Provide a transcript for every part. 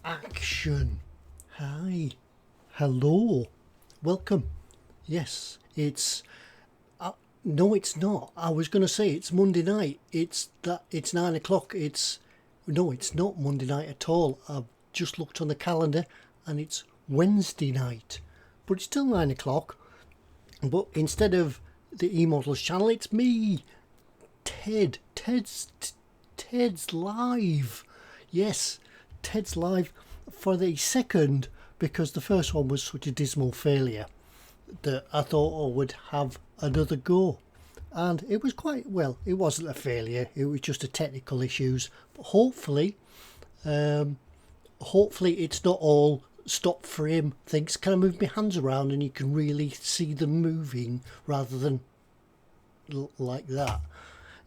Action. Hi. Hello. Welcome. Yes, it's... no, it's not. I was going to say it's Monday night. It's 9 o'clock. No, it's not Monday night at all. I've just looked on the calendar and it's Wednesday night. But it's still 9 o'clock. But instead of the E-Models channel, it's me, Ted. Ted's live. Yes, Ted's live for the second, because the first one was such a dismal failure that I thought I would have another go. And it was quite, well, it wasn't a failure, it was just a technical issues. But hopefully it's not all stop frame things. Can I move my hands around and you can really see them moving rather than like that?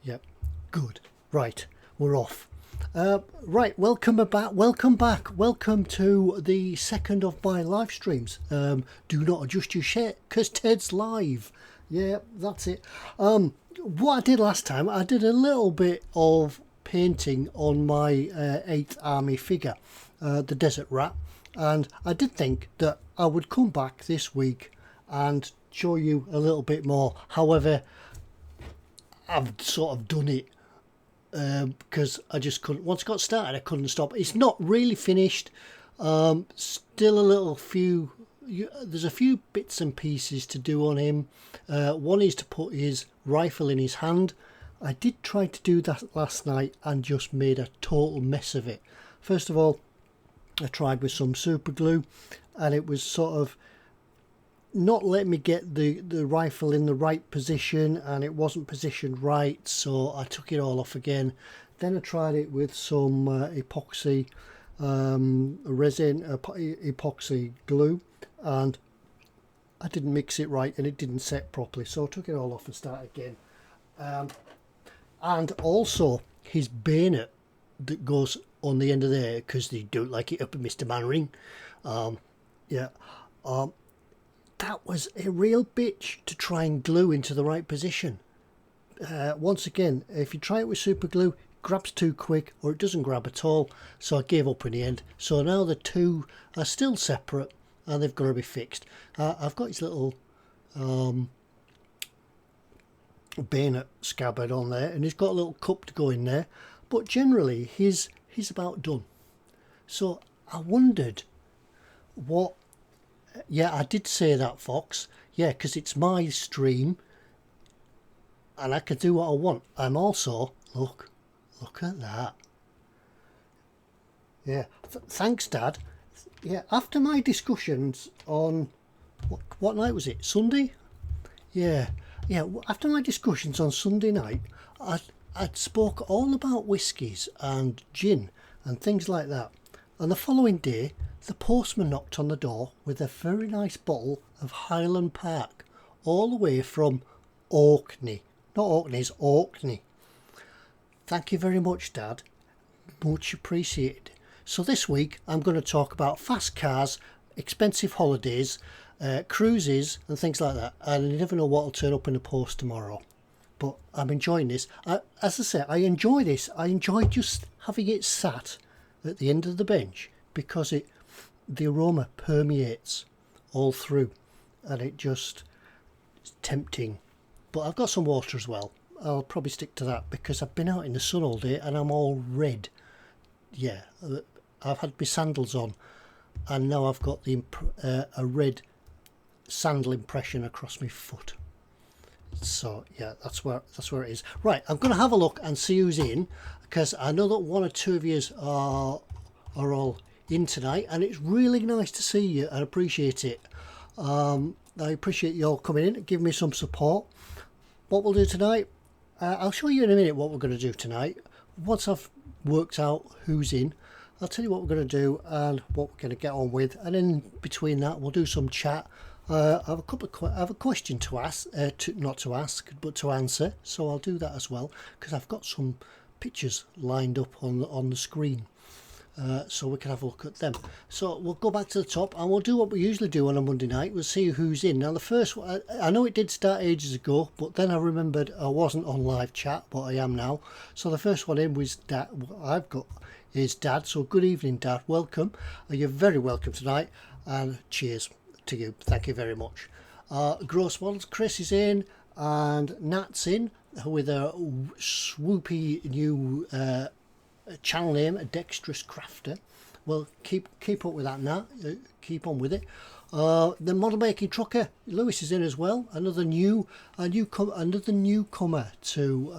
Yep, good. Right, we're off. Right, welcome back. Welcome to the second of my live streams. Do not adjust your shit because Ted's live. Yeah, that's it. What I did last time, I did a little bit of painting on my 8th Army figure, the Desert Rat, and I did think that I would come back this week and show you a little bit more. However, I've sort of done it because I just couldn't. Once it got started, I couldn't stop. It's not really finished. Still a little few. There's a few bits and pieces to do on him. One is to put his rifle in his hand. I did try to do that last night and just made a total mess of it. First of all, I tried with some super glue and it was sort of not letting me get the rifle in the right position, and it wasn't positioned right, so I took it all off again. Then I tried it with some epoxy resin, epoxy glue, and I didn't mix it right and it didn't set properly, so I took it all off and started again. And also his bayonet that goes on the end of there, because they don't like it up at Mr. Mannering. That was a real bitch to try and glue into the right position. Once again, if you try it with super glue, it grabs too quick or it doesn't grab at all, so I gave up in the end. So now the two are still separate and they've got to be fixed. I've got his little bayonet scabbard on there, and he's got a little cup to go in there, but generally he's about done. So I wondered what... Yeah, I did say that, Fox. Yeah, because it's my stream and I can do what I want. I'm also... Look at that. Yeah, thanks, Dad. Yeah, after my discussions on... What night was it? Sunday? Yeah, after my discussions on Sunday night, I'd spoke all about whiskies and gin and things like that. And the following day, the postman knocked on the door with a very nice bottle of Highland Park, all the way from Orkney. Not Orkney, it's Orkney. Thank you very much, Dad. Much appreciated. So this week I'm going to talk about fast cars, expensive holidays, cruises and things like that. And you never know what will turn up in the post tomorrow. But I'm enjoying this. As I say, I enjoy this. I enjoy just having it sat at the end of the bench, because the aroma permeates all through and it just is tempting. But I've got some water as well. I'll probably stick to that because I've been out in the sun all day and I'm all red. Yeah, I've had my sandals on and now I've got a red sandal impression across my foot. So yeah, that's where it is. Right, I'm going to have a look and see who's in, because I know that one or two of you are all in tonight, and it's really nice to see you. I appreciate it. I appreciate you all coming in and giving me some support. What we'll do tonight, I'll show you in a minute what we're going to do tonight. Once I've worked out who's in, I'll tell you what we're going to do and what we're going to get on with, and in between that we'll do some chat. I have a question to ask, not to ask, but to answer. So I'll do that as well, because I've got some pictures lined up on the screen. so we can have a look at them. So we'll go back to the top and we'll do what we usually do on a Monday night. We'll see who's in. Now the first one, I know it did start ages ago, but then I remembered I wasn't on live chat, but I am now. So the first one in was Dad. I've got is Dad. So good evening, Dad. Welcome. You're very welcome tonight, and cheers to you. Thank you very much. Gross Models, Chris is in, and Nat's in with a swoopy new channel name, a Dexterous Crafter. Well, keep up with that, Nat. Keep on with it. The Model Making Trucker, Lewis is in as well. Another newcomer to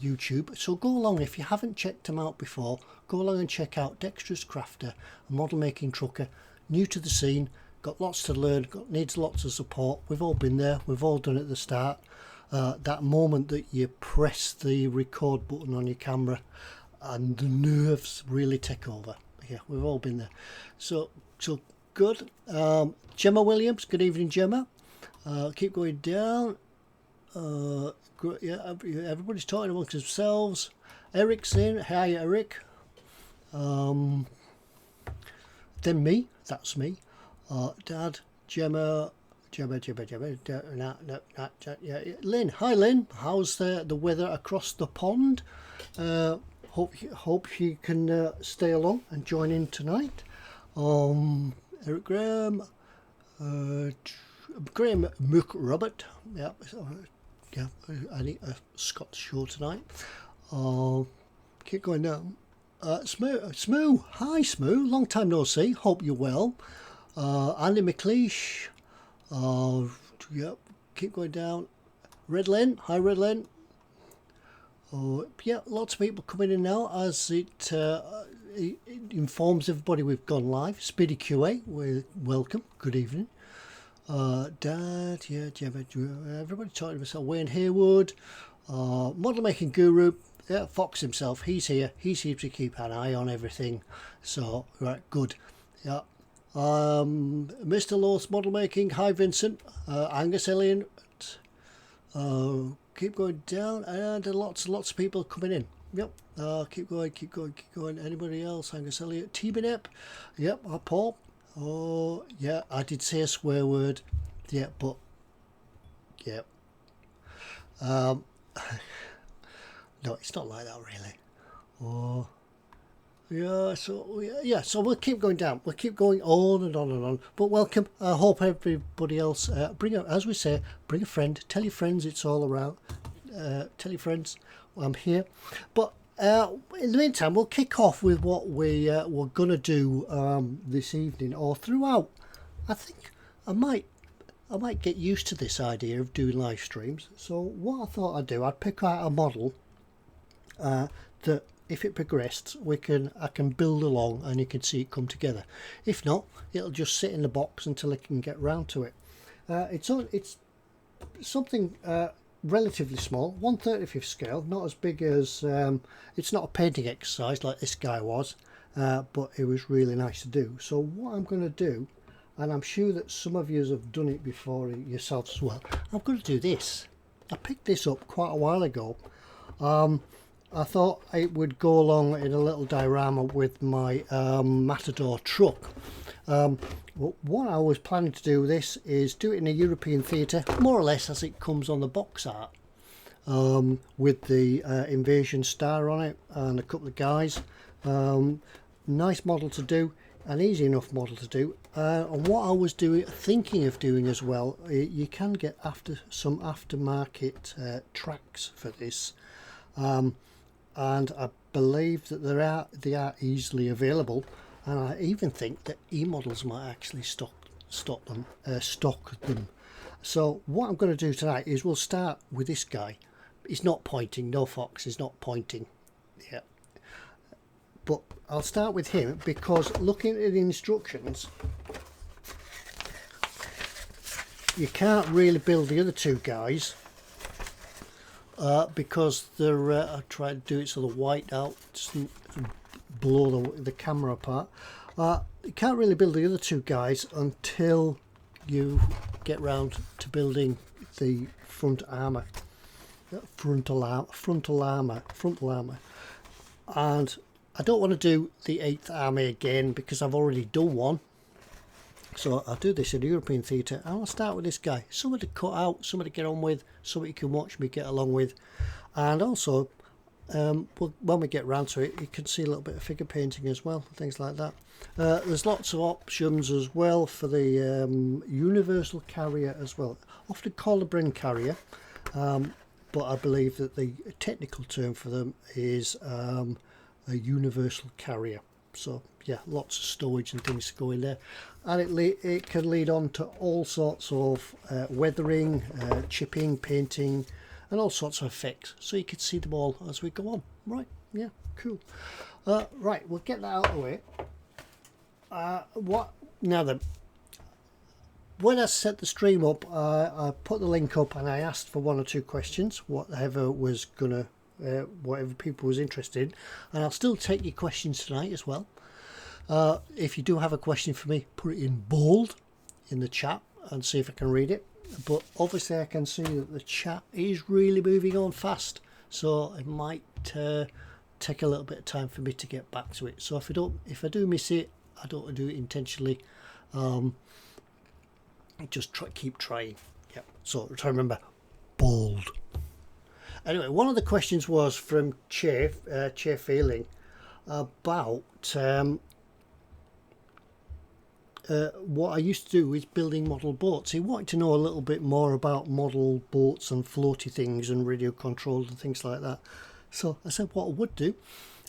YouTube. So go along, if you haven't checked them out before, go along and check out Dexterous Crafter, a Model Making Trucker, new to the scene, got lots to learn, needs lots of support. We've all been there, we've all done it at the start. That moment that you press the record button on your camera and the nerves really take over. Yeah, we've all been there. So good. Gemma Williams, good evening, Gemma. Keep going down. Yeah, everybody's talking amongst themselves. Eric's in. Hi, Eric. Then me. That's me. Dad, Gemma. Lynn. Hi, Lynn. How's the weather across the pond? Hope you can stay along and join in tonight. Eric Graham, Graham McRobert. Yeah, I need a Scott's show tonight. Keep going down. Smoo. Hi, Smoo. Long time no see. Hope you're well. Andy McLeish. Yeah, keep going down. Redlin. Hi, Redlin. Yeah, lots of people coming in now as it informs everybody we've gone live. Speedy QA, welcome. Good evening. Dad, yeah, everybody talking to myself. Wayne Haywood, Model Making Guru. Yeah, Fox himself. He's here. He seems to keep an eye on everything. So right, good. Yeah. Mr. Law's Model Making. Hi, Vincent. Angus Elliott. Keep going down, and lots of people coming in. Yep. Keep going. Anybody else? Angus Elliott, T-Binep. Yep. Paul. Oh, yeah. I did say a swear word. Yeah, but yeah. No, it's not like that really. Oh. Yeah, so we'll keep going down. We'll keep going on and on and on. But welcome. I hope everybody else bring a friend. Tell your friends it's all around. Tell your friends I'm here. But in the meantime, we'll kick off with what we're gonna do this evening or throughout. I think I might get used to this idea of doing live streams. So what I thought I'd do, I'd pick out a model that, if it progressed, I can build along and you can see it come together. If not, it'll just sit in the box until I can get round to it. It's something relatively small, 1/35 scale, not as big as it's not a painting exercise like this guy was, but it was really nice to do. So what I'm going to do, and I'm sure that some of you have done it before yourselves as well, I'm going to do this. I picked this up quite a while ago. I thought it would go along in a little diorama with my Matador truck. What I was planning to do with this is do it in a European theatre, more or less as it comes on the box art, with the Invasion star on it and a couple of guys. Nice model to do, an easy enough model to do. And what I was thinking of doing as well, you can get some aftermarket tracks for this. And I believe that they are easily available, and I even think that e-models might actually stock them. So what I'm going to do tonight is we'll start with this guy. He's not pointing. No, Fox is not pointing. Yeah, but I'll start with him because looking at the instructions, you can't really build the other two guys. Because they're I try to do it so the white out doesn't blow the camera apart. You can't really build the other two guys until you get round to building the frontal armour, and I don't want to do the 8th Army again because I've already done one. So I'll do this in European theatre, and I'll start with this guy. Somebody to cut out, somebody to get on with, somebody you can watch me get along with. And also, when we get round to it, you can see a little bit of figure painting as well, things like that. There's lots of options as well for the universal carrier as well. Often called a Brin carrier, but I believe that the technical term for them is a universal carrier. So yeah, lots of storage and things to go in there, and it can lead on to all sorts of weathering, chipping, painting, and all sorts of effects. So you can see them all as we go on. Right, yeah, cool. Right, we'll get that out of the way. What now then? When I set the stream up, I put the link up and I asked for 1 or 2 questions, whatever was gonna, whatever people was interested in, and I'll still take your questions tonight as well. If you do have a question for me, put it in bold in the chat and see if I can read it. But obviously I can see that the chat is really moving on fast, so it might take a little bit of time for me to get back to it. So if I do miss it, I don't do it intentionally. Just keep trying. Yep. So try to remember, bold. Anyway, one of the questions was from Chair Feeling about what I used to do is building model boats. He wanted to know a little bit more about model boats and floaty things and radio controls and things like that. So I said what I would do,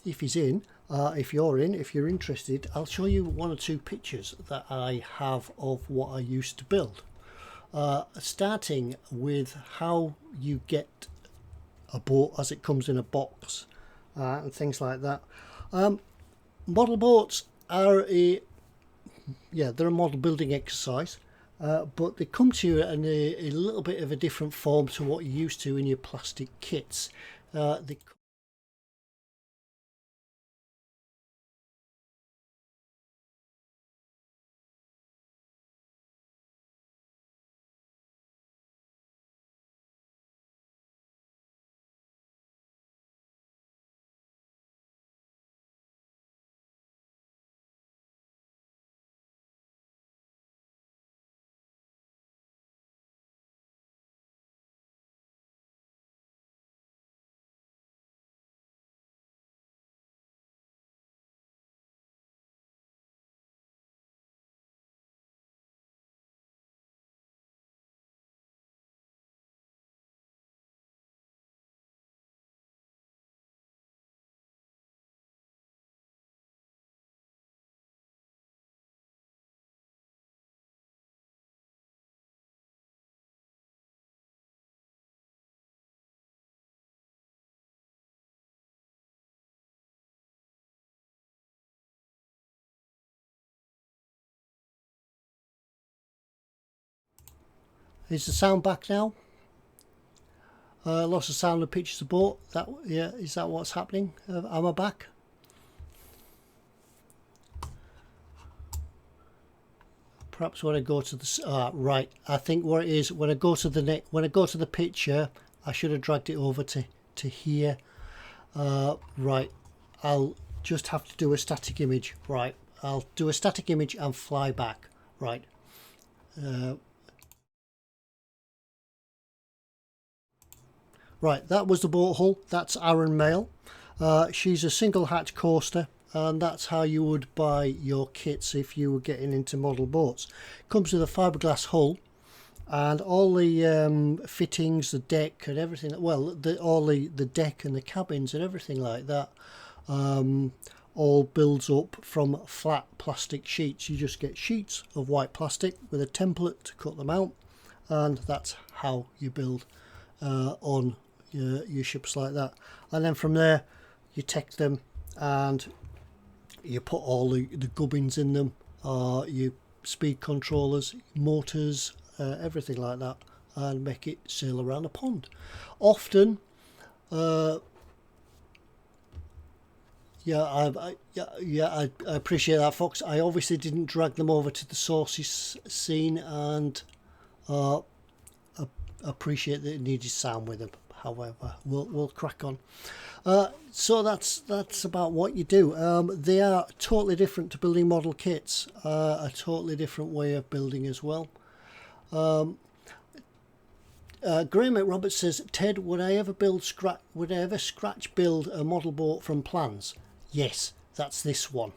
if he's in, if you're interested, I'll show you 1 or 2 pictures that I have of what I used to build. Starting with how you get a boat as it comes in a box and things like that. Model boats are they're a model building exercise, but they come to you in a little bit of a different form to what you're used to in your plastic kits. Is the sound back now? Lost the sound of pictures of boat. Is that what's happening? Am I back? Perhaps when I go to the right, I think what it is, when I go to the picture, I should have dragged it over to here. Right, I'll just have to do a static image. Right, I'll do a static image and fly back. Right. Right, that was the boat hull. That's Aaron Mail. She's a single hatch coaster, and that's how you would buy your kits if you were getting into model boats. Comes with a fiberglass hull and all the fittings, the deck and everything. Well, all the deck and the cabins and everything like that all builds up from flat plastic sheets. You just get sheets of white plastic with a template to cut them out, and that's how you build on your ships like that. And then from there you take them and you put all the gubbins in them, your speed controllers, motors, everything like that, and make it sail around a pond. Often I appreciate that, Fox. I obviously didn't drag them over to the sources scene, and appreciate that it needed sound with them. however. We'll crack on. So that's about what you do. They are totally different to building model kits, a totally different way of building as well. Graham McRoberts says, Ted, would I ever scratch build a model boat from plans? Yes, that's this one.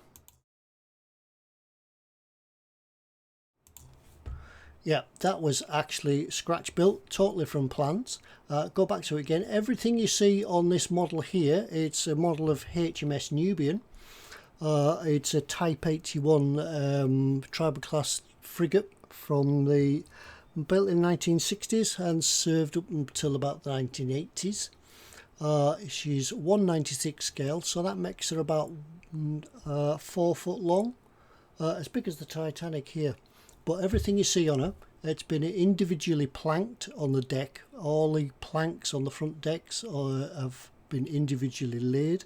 Yeah, that was actually scratch built, totally from plans. Go back to it again. Everything you see on this model here, it's a model of HMS Nubian. It's a Type 81 tribal class frigate from the built in the 1960s and served up until about the 1980s. She's 196 scale, so that makes her about 4 foot long, as big as the Titanic here. But everything you see on her, it's been individually planked on the deck. All the planks on the front decks have been individually laid,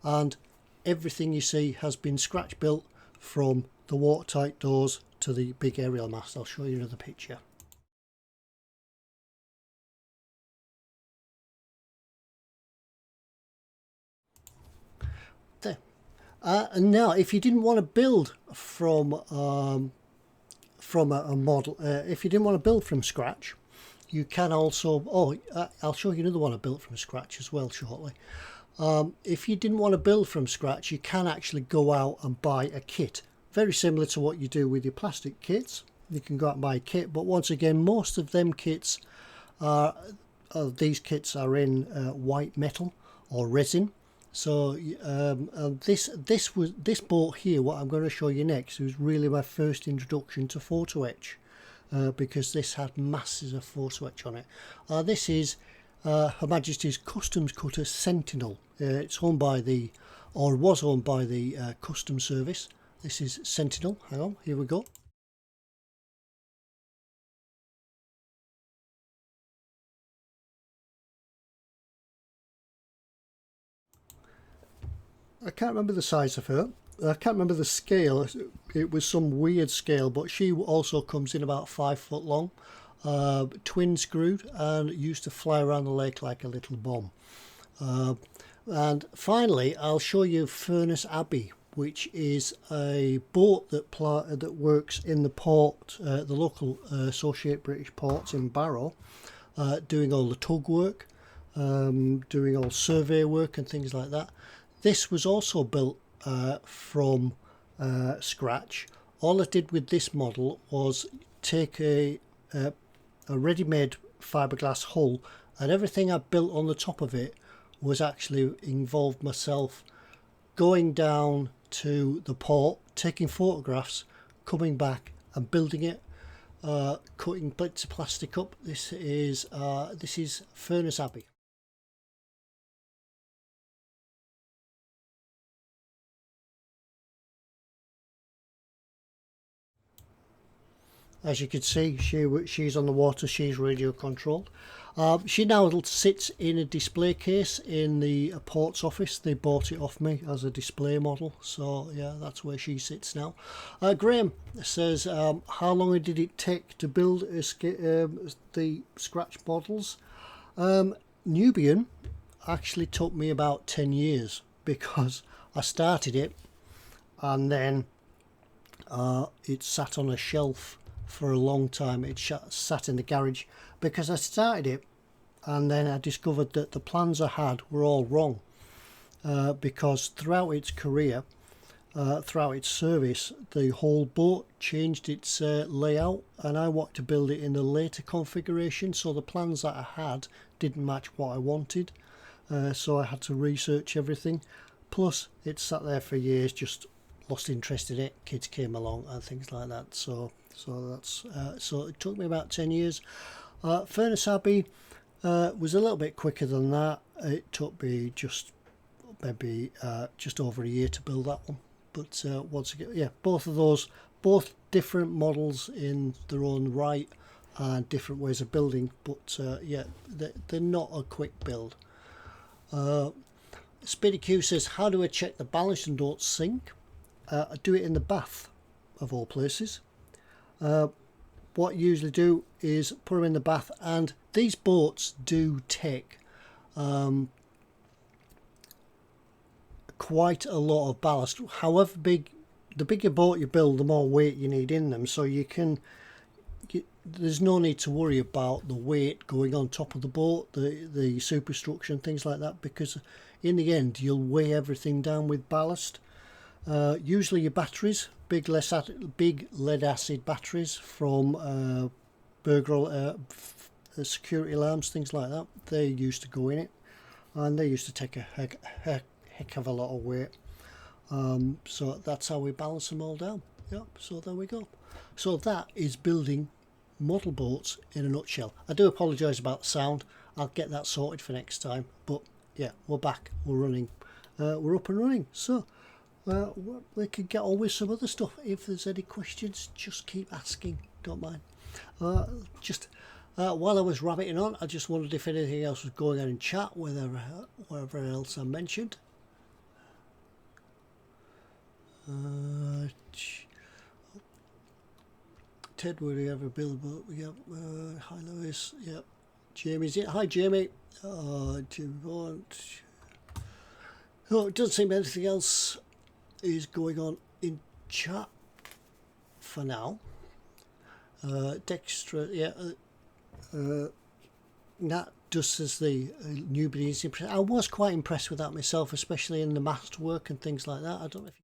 and everything you see has been scratch built, from the watertight doors to the big aerial mast. I'll show you another picture. There. And now, if you didn't want to build from a model, if you didn't want to build from scratch, you can also, I'll show you another one I built from scratch as well shortly. If you didn't want to build from scratch, you can actually go out and buy a kit, very similar to what you do with your plastic kits. You can go out and buy a kit, but once again, most of them kits are, these kits are in white metal or resin. So this boat here, what I'm going to show you next, was really my first introduction to photo etch, because this had masses of photo etch on it. This is Her Majesty's Customs Cutter Sentinel. It's owned by the, or was owned by the Customs Service. This is Sentinel. Hang on, here we go. I can't remember the size of her. I can't remember the scale. It was some weird scale, but she also comes in about 5 foot long, twin screwed, and used to fly around the lake like a little bomb. And finally, I'll show you Furnace Abbey, which is a boat that works in the port, the local Associated British Ports in Barrow, doing all the tug work, doing all survey work and things like that. This was also built from scratch. All I did with this model was take a ready-made fiberglass hull, and everything I built on the top of it was actually involved myself going down to the port, taking photographs, coming back and building it, cutting bits of plastic up. This is Furnace Abbey. As you can see, she's on the water. She's radio controlled. She now sits in a display case in the port's office. They bought it off me as a display model, so yeah, that's where she sits now. Graham says, how long did it take to build the scratch models? Nubian actually took me about 10 years, because I started it and then it sat on a shelf for a long time. It sat in the garage because I started it, and then I discovered that the plans I had were all wrong, because throughout its career, throughout its service, the whole boat changed its layout, and I wanted to build it in the later configuration, so the plans that I had didn't match what I wanted, so I had to research everything. Plus it sat there for years, just lost interest in it, kids came along and things like that, so it took me about 10 years. Furnace Abbey was a little bit quicker than that. It took me just over a year to build that one. But once again, yeah, both different models in their own right and different ways of building, but yeah, they're not a quick build. Speedy Q says, how do I check the ballast and don't sink? I do it in the bath, of all places. What you usually do is put them in the bath, and these boats do take quite a lot of ballast. However big, the bigger boat you build, the more weight you need in them. So there's no need to worry about the weight going on top of the boat, the superstructure and things like that, because in the end you'll weigh everything down with ballast. Usually your batteries, big lead acid batteries from burglar security alarms, things like that, they used to go in it, and they used to take a heck of a lot of weight. So that's how we balance them all down. Yep, so there we go. So that is building model boats in a nutshell. I do apologise about the sound. I'll get that sorted for next time. But yeah, we're back. We're running. We're up and running. So we can get on with some other stuff. If there's any questions, just keep asking. Don't mind. While I was rabbiting on, I just wondered if anything else was going on in chat, wherever else I mentioned. Ted, would you ever build a boat? Yep. Hi Lewis. Yep. Jamie's it. Hi Jamie. Do you want? Oh, it doesn't seem anything else is going on in chat for now. Dexter, yeah. Nat just as the newbie is impressed. I was quite impressed with that myself, especially in the mast work and things like that. I don't know if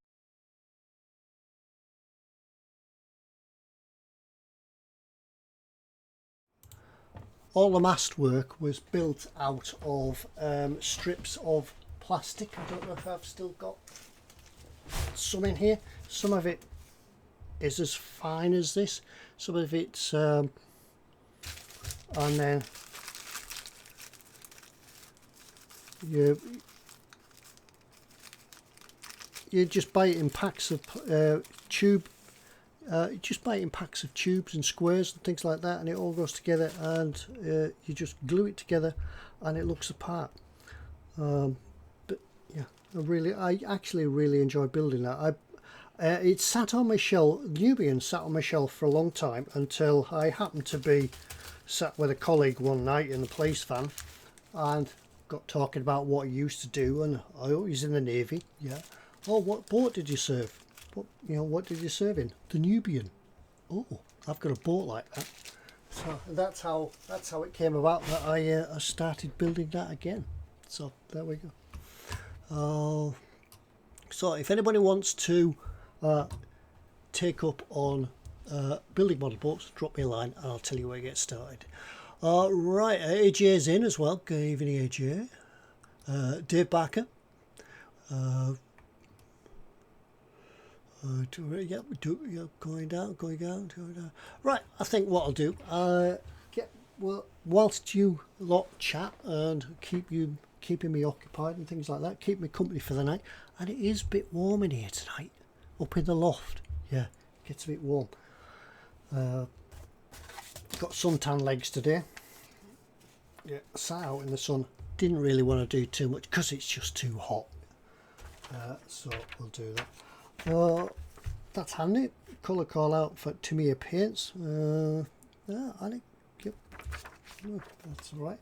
all the mast work was built out of strips of plastic. I don't know if I've still got some in here. Some of it is as fine as this, some of it's and then you just buy it in packs of just buy it in packs of tubes and squares and things like that, and it all goes together, and you just glue it together and it looks the part. But yeah, I actually really enjoy building that. It sat on my shelf, Nubian sat on my shelf for a long time, until I happened to be sat with a colleague one night in the police van and got talking about what he used to do, and he's in the Navy. Yeah. Oh, what boat did you serve? What did you serve in? The Nubian. Oh, I've got a boat like that. So that's how it came about that I started building that again. So there we go. So if anybody wants to take up on building model boats, drop me a line and I'll tell you where to get started. Right, AJ's in as well. Good evening, AJ. Dave Barker. Going down. Right, I think what I'll do, whilst you lot chat and keeping me occupied and things like that, keep me company for the night. And it is a bit warm in here tonight, up in the loft. Yeah, it gets a bit warm. Got suntan legs today. Yeah, sat out in the sun. Didn't really want to do too much because it's just too hot. So we'll do that. That's handy. Colour call out for Tamiya paints. Yeah, I think yep. That's all right.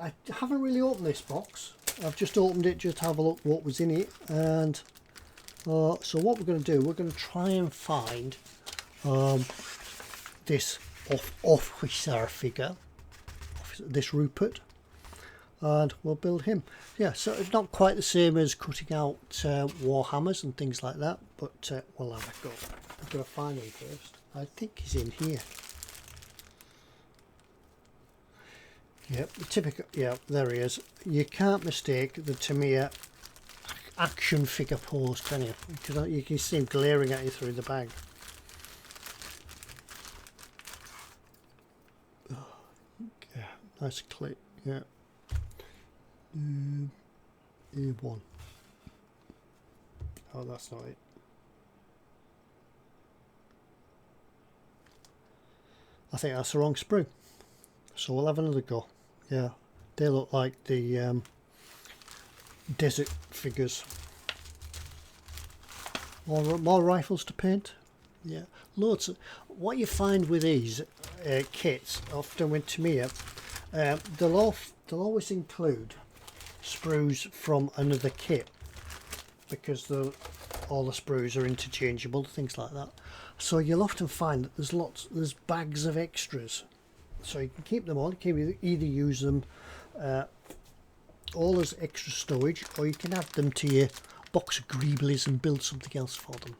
I haven't really opened this box. I've just opened it just to have a look what was in it, and so what we're going to do, we're going to try and find this officer figure, this Rupert, and we'll build him. Yeah, so it's not quite the same as cutting out Warhammers and things like that, but we'll have a go. I'm going to find him first. I think he's in here. Yep, typical. Yeah, there he is. You can't mistake the Tamiya action figure pose, can you? Because you can see him glaring at you through the bag. Yeah, nice clip. Yeah. E1. Oh, that's not it. I think that's the wrong spring. So we'll have another go. Yeah, they look like the desert figures. More rifles to paint. Yeah, loads. What you find with these kits, often with Tamiya, they'll always include sprues from another kit, because all the sprues are interchangeable, things like that. So you'll often find that there's bags of extras, so you can keep them on. You can either use them all as extra storage, or you can add them to your box of greeblies and build something else for them.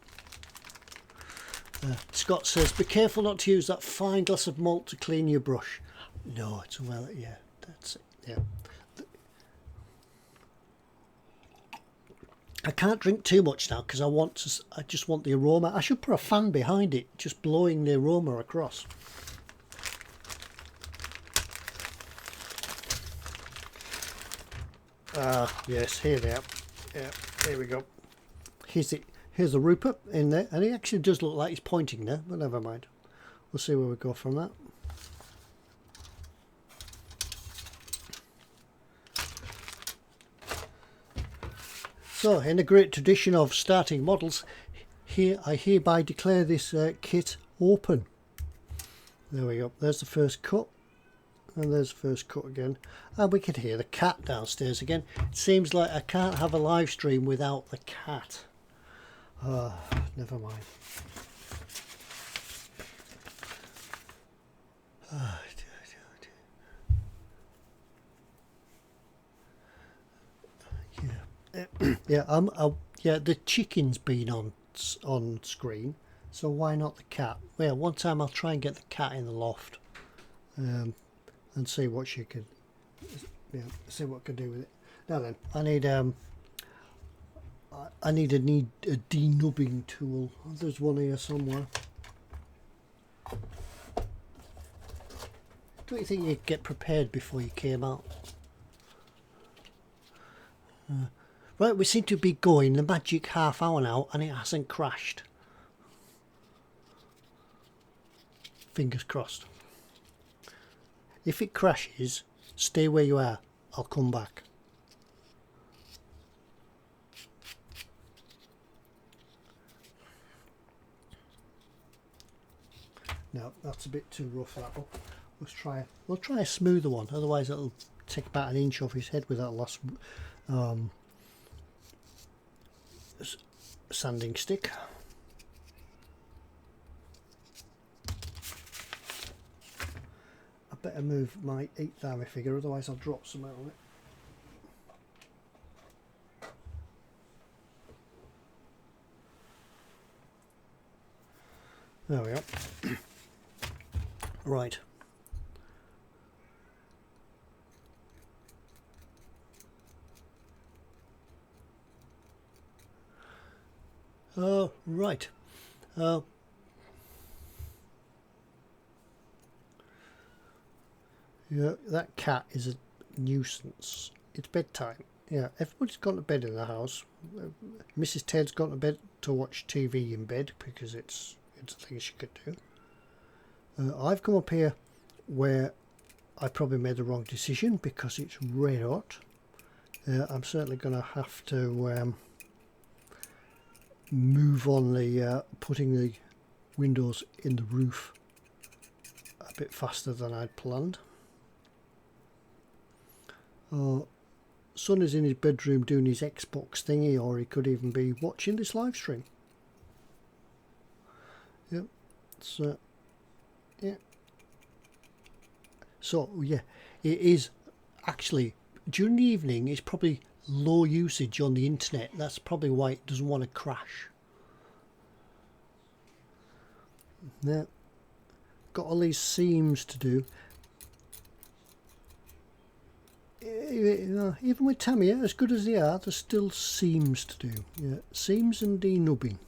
Scott says, be careful not to use that fine glass of malt to clean your brush. No, it's well, yeah, that's it. Yeah, I can't drink too much now because I just want the aroma. I should put a fan behind it, just blowing the aroma across. Yes, here they are. Yeah, there we go. Here's the Rupert in there, and he actually does look like he's pointing there, but never mind. We'll see where we go from that. So, in the great tradition of starting models, I hereby declare this kit open. There we go. There's the first cut, and there's the first cut again, and we can hear the cat downstairs again. It seems like I can't have a live stream without the cat. Never mind. Yeah, the chicken's been on screen, so why not the cat? Well, one time I'll try and get the cat in the loft, and see what she could, see what I can do with it. Now then, I need a denubbing tool. There's one here somewhere. Don't you think you'd get prepared before you came out? Right, we seem to be going the magic half hour now, and it hasn't crashed. Fingers crossed. If it crashes, stay where you are. I'll come back. No, that's a bit too rough, that one. We'll try a smoother one, otherwise it'll take about an inch off his head with that last sanding stick. I better move my 8th army figure, otherwise I'll drop some out on it. There we are. Right. Right. Yeah, that cat is a nuisance. It's bedtime. Yeah, everybody's gone to bed in the house. Mrs. Ted's gone to bed to watch TV in bed because it's a thing she could do. I've come up here where I probably made the wrong decision because it's red hot. I'm certainly going to have to move on the putting the windows in the roof a bit faster than I'd planned. Son is in his bedroom doing his Xbox thingy, or he could even be watching this live stream. Yep. So yeah. So yeah, it is actually during the evening. It's probably low usage on the internet. That's probably why it doesn't want to crash. Now, got all these seams to do. Even with Tamiya, as good as they are, there's still seams to do. Yeah, seams and denubbing.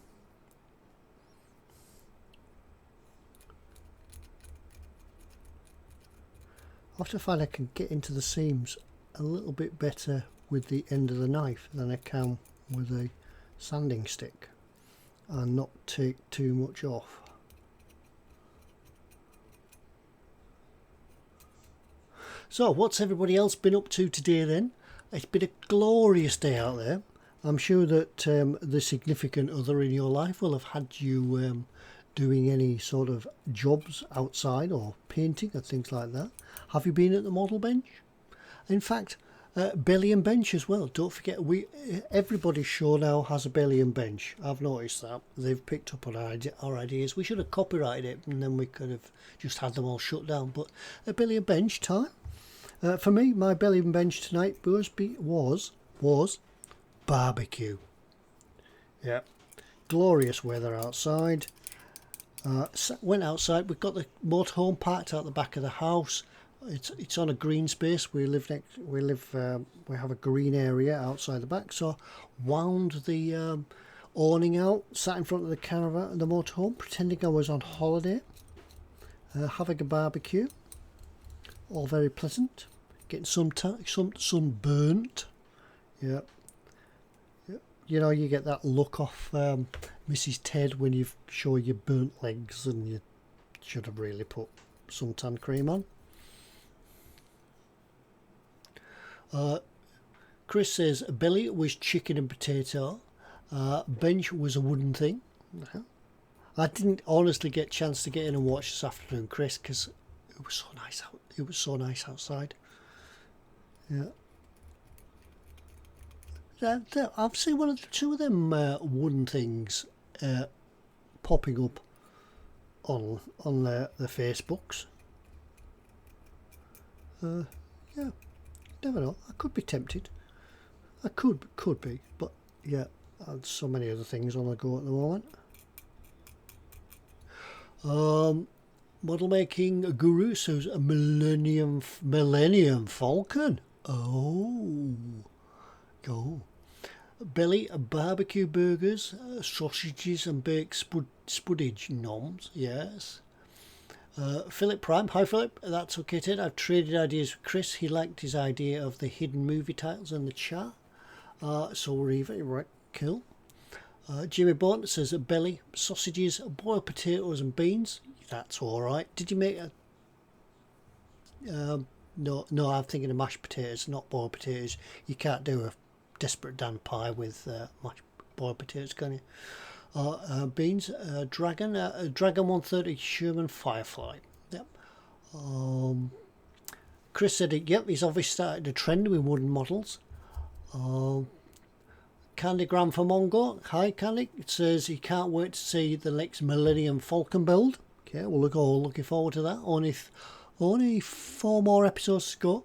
I have to find I can get into the seams a little bit better with the end of the knife than I can with a sanding stick, and not take too much off. So what's everybody else been up to today then? It's been a glorious day out there. I'm sure that the significant other in your life will have had you doing any sort of jobs outside or painting and things like that. Have you been at the model bench? In fact, Belly and bench as well. Don't forget, everybody's show now has a belly and bench. I've noticed that. They've picked up on our ideas. We should have copyrighted it and then we could have just had them all shut down. But a belly and bench time. For me, my belly and bench tonight was barbecue. Yeah. Glorious weather outside. Went outside. We've got the motorhome parked out the back of the house. It's on a green space. We have a green area outside the back. So wound the awning out, sat in front of the caravan, the motorhome, pretending I was on holiday, having a barbecue. All very pleasant. Getting some burnt. Yeah. You know, you get that look off Mrs. Ted when you show your burnt legs, and you should have really put suntan cream on. Chris says belly was chicken and potato. Bench was a wooden thing. I didn't honestly get a chance to get in and watch this afternoon, Chris, because it was so nice out. It was so nice outside. Yeah. I've seen two of them wooden things popping up on the Facebooks. Yeah, never know. I could be tempted. I could be, but yeah, there's so many other things on the go at the moment. Model making guru says a Millennium Falcon. Oh. Belly, barbecue burgers, sausages and baked spuddage noms, yes. Philip Prime, hi Philip, that's okay Ted. I've traded ideas with Chris. He liked his idea of the hidden movie titles in the chat. So we're even, right, cool. Jimmy Bond says belly, sausages, boiled potatoes and beans. That's alright. Did you make a... No, I'm thinking of mashed potatoes, not boiled potatoes. You can't do a Desperate Dan pie with mashed boiled potatoes, can you? Beans, Dragon 130 Sherman Firefly. Yep. Chris said, yep, he's obviously started a trend with wooden models. Candygram for Mongo. Hi, Candy. It says he can't wait to see the next Millennium Falcon build. Okay, we're all looking forward to that. Only 4 more episodes to go.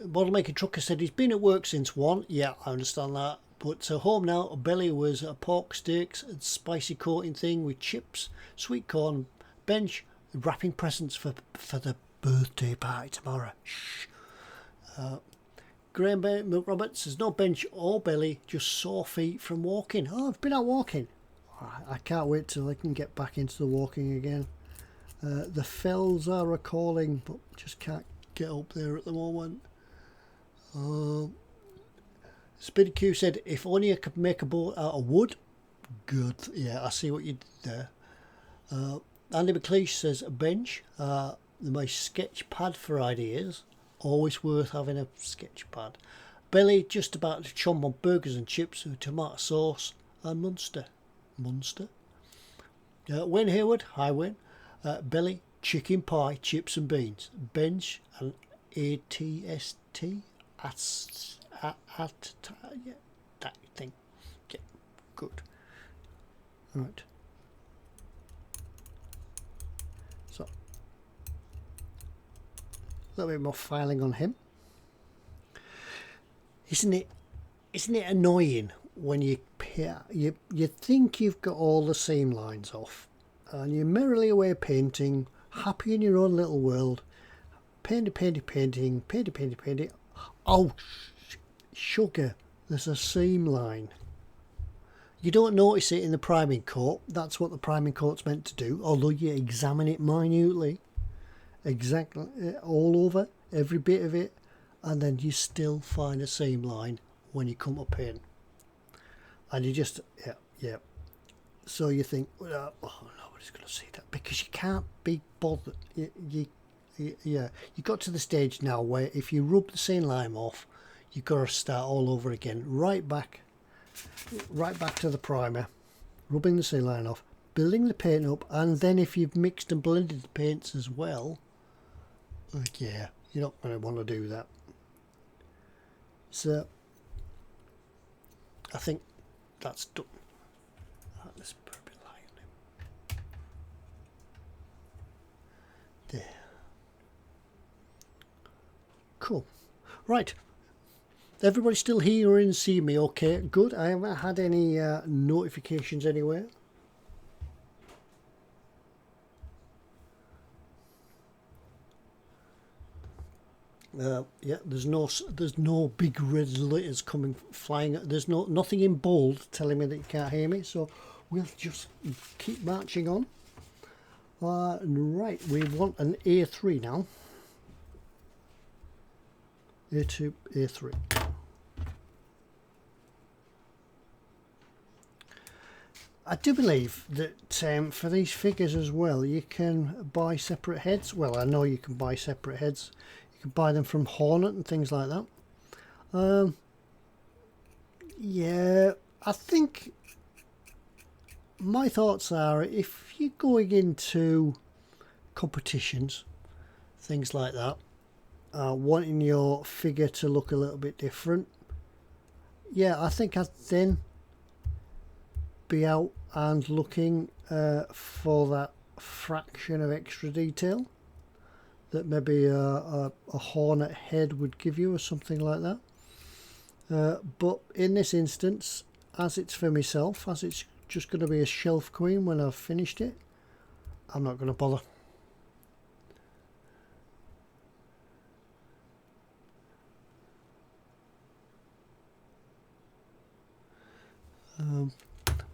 Model Maker Trucker said he's been at work since 1. Yeah, I understand that. But home now, belly was a pork steaks and spicy coating thing with chips, sweet corn, bench, wrapping presents for the birthday party tomorrow. Shh. Graham Milk Robert says no bench or belly, just sore feet from walking. Oh, I've been out walking. I can't wait till I can get back into the walking again. The fells are a calling, but just can't get up there at the moment. Speedy Q said, if only I could make a boat out of wood. Good. Yeah, I see what you did there. Andy McLeish says, a bench. My sketch pad for ideas. Always worth having a sketch pad. Belly just about to chomp on burgers and chips with tomato sauce and Munster. Wayne Hayward, hi Wayne. Belly, chicken pie, chips and beans. Bench and ATST. Yeah, that thing. Yeah, good. Right. So, a little bit more filing on him. Isn't it annoying when you think you've got all the seam lines off and you're merrily away painting, happy in your own little world, painting. Oh, sugar, there's a seam line. You don't notice it in the priming coat. That's what the priming coat's meant to do, although you examine it minutely, exactly all over, every bit of it, and then you still find a seam line when you come to paint. And you just, yeah. So you think, oh, nobody's going to see that, because you can't be bothered. You got to the stage now where if you rub the seam line off, you've got to start all over again, right back to the primer, rubbing the seam line off, building the paint up, and then if you've mixed and blended the paints as well, yeah, You're not going to want to do that. So I think that's done. Let's put a bit of light on him. There. Cool. Right. Everybody still here and see me okay? Good. I haven't had any notifications anywhere. Yeah, there's no big red letters coming flying. There's nothing in bold telling me that you can't hear me. So we'll just keep marching on. Right, we want an A3 now. A2, A3. I do believe that for these figures as well, you can buy separate heads. Well, I know you can buy separate heads. You can buy them from Hornet and things like that. Yeah, I think my thoughts are, if you're going into competitions, things like that, wanting your figure to look a little bit different, yeah, I think I'd then be out and looking for that fraction of extra detail that maybe a Hornet head would give you or something like that. But in this instance, as it's for myself, as it's just going to be a shelf queen when I've finished it, I'm not going to bother.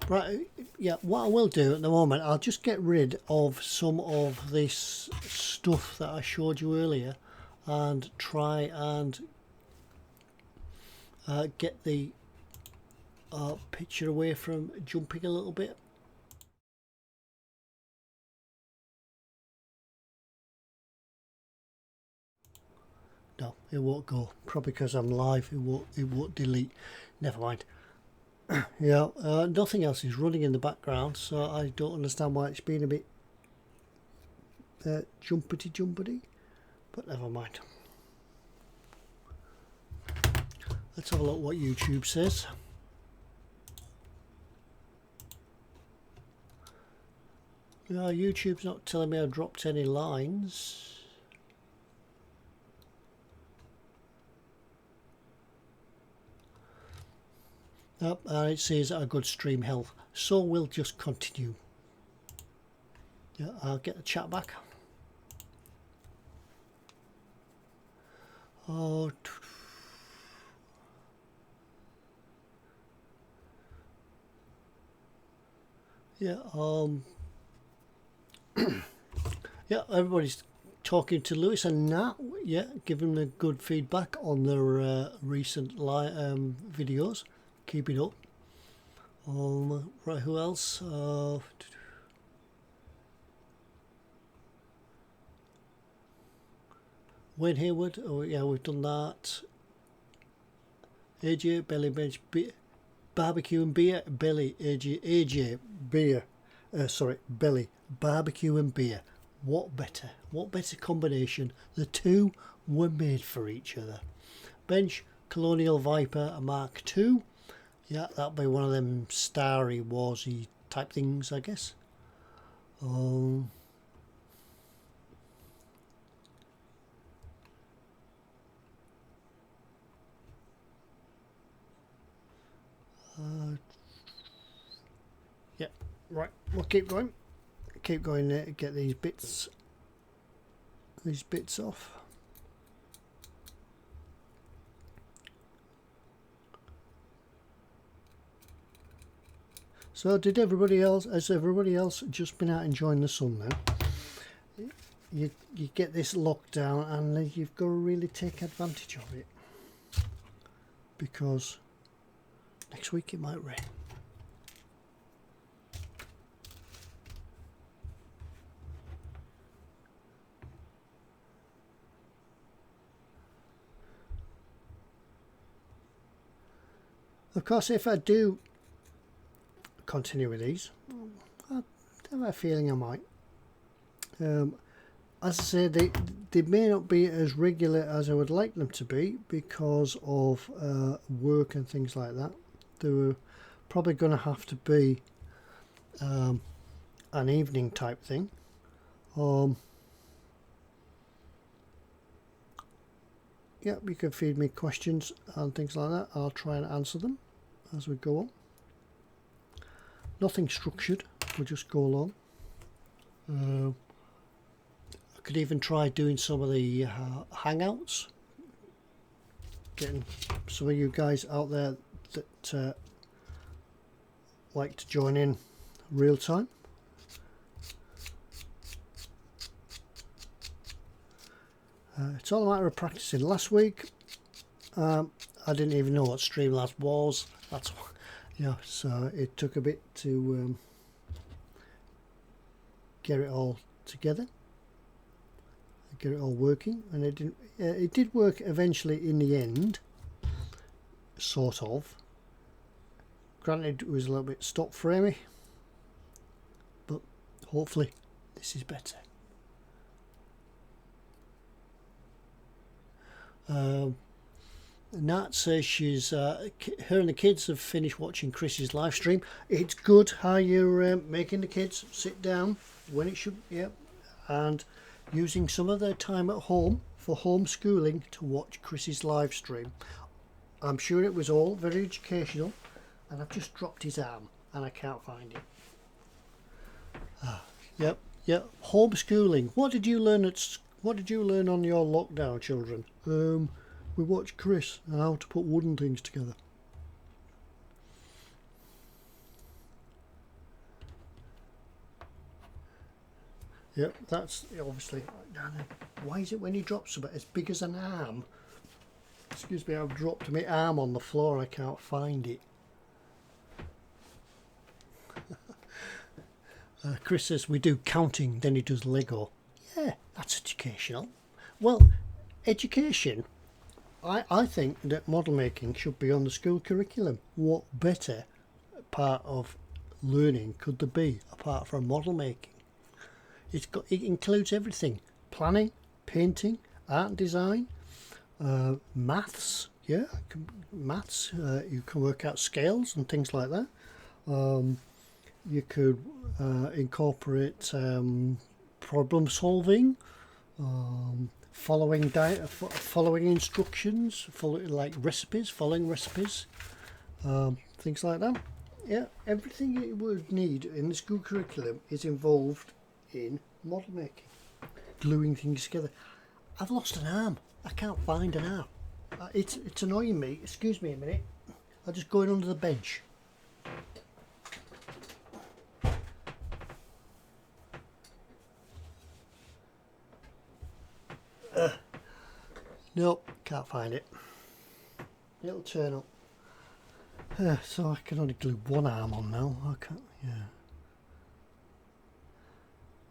Right, yeah, what I will do at the moment, I'll just get rid of some of this stuff that I showed you earlier and try and get the picture away from jumping a little bit. No, it won't go. Probably because I'm live, it won't delete. Never mind. Yeah, nothing else is running in the background, so I don't understand why it's been a bit jumpity, but never mind. Let's have a look what YouTube says. Yeah, YouTube's not telling me I dropped any lines. Yep, and it says a good stream health, so we'll just continue. Yeah, I'll get the chat back. Oh, yeah, yeah, everybody's talking to Lewis and Nat, yeah, giving them good feedback on their recent videos. Keep it up. Right, who else? Wayne Hayward, oh yeah, we've done that. AJ, Belly Bench, Barbecue and Beer, Belly, AJ, Beer, sorry, Belly, Barbecue and Beer. What better combination? The two were made for each other. Bench, Colonial Viper, a Mark II. Yeah, that'll be one of them starry, warsy type things, I guess. Yeah, right, we'll keep going. Keep going there to get these bits off. So has everybody else just been out enjoying the sun now? You get this lockdown and you've got to really take advantage of it, because next week it might rain. Of course, if I do continue with these, I have a feeling I might. as I say, they may not be as regular as I would like them to be because of work and things like that. They were probably going to have to be an evening type thing. Yeah, you can feed me questions and things like that. I'll try and answer them as we go on. Nothing structured, we'll just go along. I could even try doing some of the hangouts, getting some of you guys out there that like to join in real time. It's all a matter of practicing. Last week I didn't even know what Streamlabs was. That's why, yeah, so it took a bit to get it all together, get it all working, and it did work eventually in the end, sort of. Granted, it was a little bit stop framey, but hopefully this is better. Nat says she's her and the kids have finished watching Chris's live stream. It's good how you're making the kids sit down when it should, yeah, and using some of their time at home for homeschooling to watch Chris's live stream. I'm sure it was all very educational, and I've just dropped his arm and I can't find it. Yep. Homeschooling. What did you learn on your lockdown, children? We watched Chris and how to put wooden things together. Yep, that's obviously. Why is it when he drops something as big as an arm? Excuse me, I've dropped my arm on the floor and I can't find it. Chris says we do counting, then he does Lego. Yeah, that's educational. Well, education, I think that model making should be on the school curriculum. What better part of learning could there be apart from model making? It includes everything: planning, painting, art and design, maths. Yeah, maths. You can work out scales and things like that. You could incorporate problem solving, following instructions, like recipes, following recipes, things like that. Yeah, everything you would need in the school curriculum is involved in model making, gluing things together. I've lost an arm. I can't find an arm. It's annoying me. Excuse me a minute. I'll just go in under the bench. Nope, can't find it. It'll turn up. So I can only glue one arm on now. I can't. Yeah.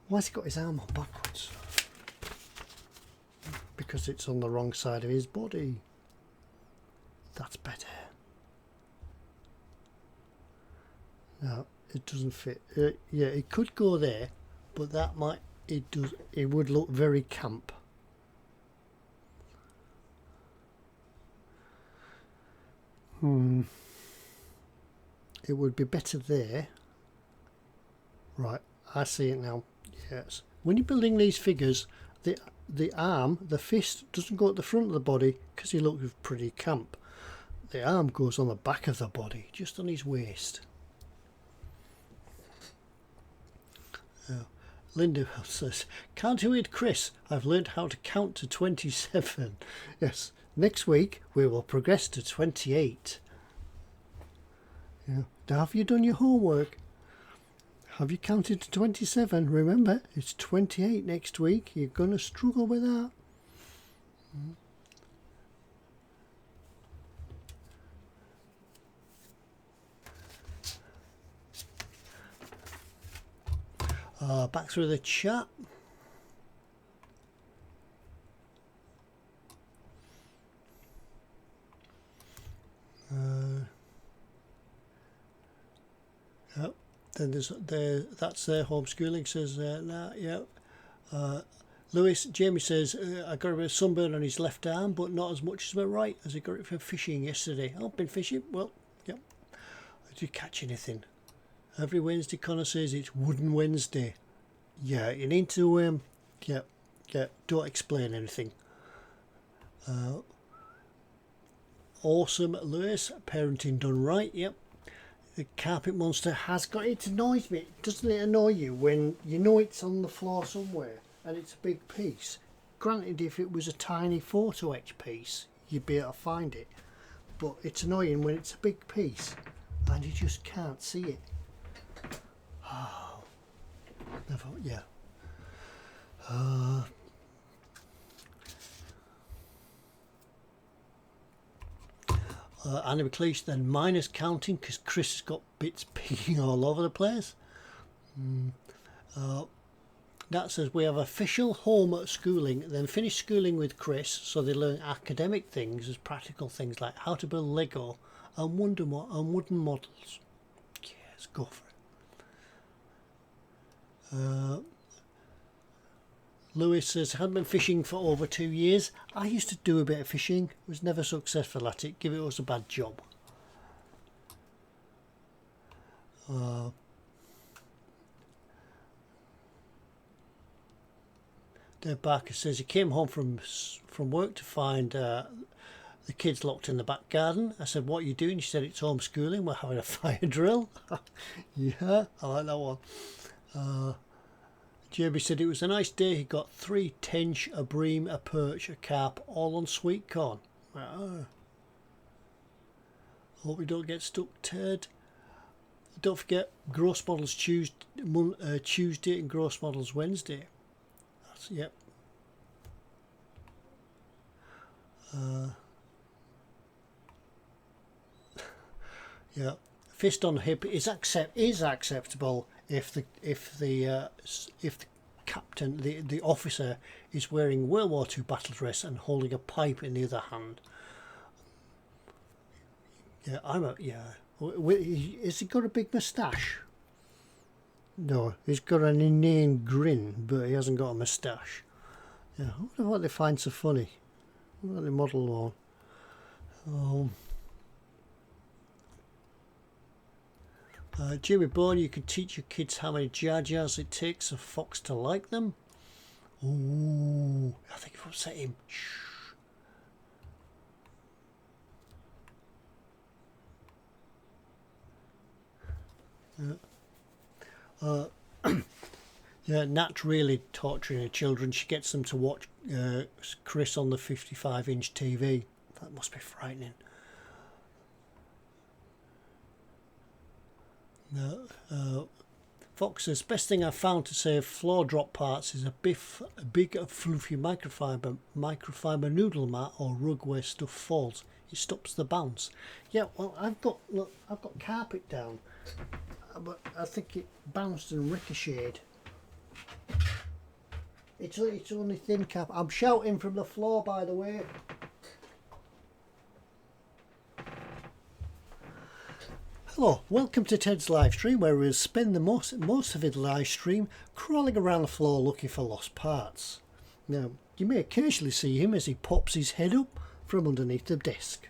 Why's he got his arm on backwards? Because it's on the wrong side of his body. That's better. No, it doesn't fit. Yeah, it could go there, but that might. It does. It would look very camp. It would be better there. Right, I see it now. Yes. When you're building these figures, the arm, the fist, doesn't go at the front of the body because he looks pretty camp. The arm goes on the back of the body, just on his waist. Linda says, counting with Chris, I've learned how to count to 27. Yes, next week we will progress to 28. Yeah. Now, have you done your homework? Have you counted to 27? Remember, it's 28 next week. You're going to struggle with that. Back through the chat. Yep. Then that's their homeschooling says nah, yep. Lewis, Jamie says, I got a bit of sunburn on his left arm, but not as much as my right, as he got it from fishing yesterday. Oh, been fishing? Well, yep. Did you catch anything? Every Wednesday, Connor says it's Wooden Wednesday. Yeah, you need to, yeah, don't explain anything. Awesome, Lewis. Parenting done right, yep. The carpet monster has got... It annoys me. Doesn't it annoy you when you know it's on the floor somewhere and it's a big piece? Granted, if it was a tiny photo etch piece, you'd be able to find it. But it's annoying when it's a big piece and you just can't see it. Oh, never, yeah. Annie McLeish, then minus counting because Chris has got bits peeking all over the place. That says we have official home schooling, then finish schooling with Chris so they learn academic things as practical things like how to build Lego and wooden models. Yes, go for it. Lewis says, hadn't been fishing for over 2 years. I used to do a bit of fishing, was never successful at it. Give it us a bad job. Dave Barker says he came home from work to find the kids locked in the back garden. I said, what are you doing? She said, it's homeschooling. We're having a fire drill. Yeah, I like that one. Jamie said it was a nice day. He got 3 tench, a bream, a perch, a carp, all on sweet corn. Hope we don't get stuck, Ted. Don't forget gross models Tuesday and gross models Wednesday. That's, yep. Yeah, fist on hip is acceptable if the captain, the officer, is wearing World War II battle dress and holding a pipe in the other hand. Yeah, has he got a big moustache? No, he's got an inane grin, but he hasn't got a moustache. Yeah, I wonder what they find so funny. What they model on. Jimmy Bourne, you can teach your kids how many Jar Jars it takes a fox to like them. Ooh, I think I've upset him. Shh. Yeah, Nat's really torturing her children. She gets them to watch Chris on the 55-inch TV. That must be frightening. Fox says, best thing I've found to save floor drop parts is a big fluffy microfiber noodle mat or rug where stuff falls. It stops the bounce. Yeah, well, I've got carpet down, but I think it bounced and ricocheted. It's only thin carpet. I'm shouting from the floor, by the way. Hello, welcome to Ted's live stream, where we'll spend the most of the live stream crawling around the floor looking for lost parts. Now, you may occasionally see him as he pops his head up from underneath the desk.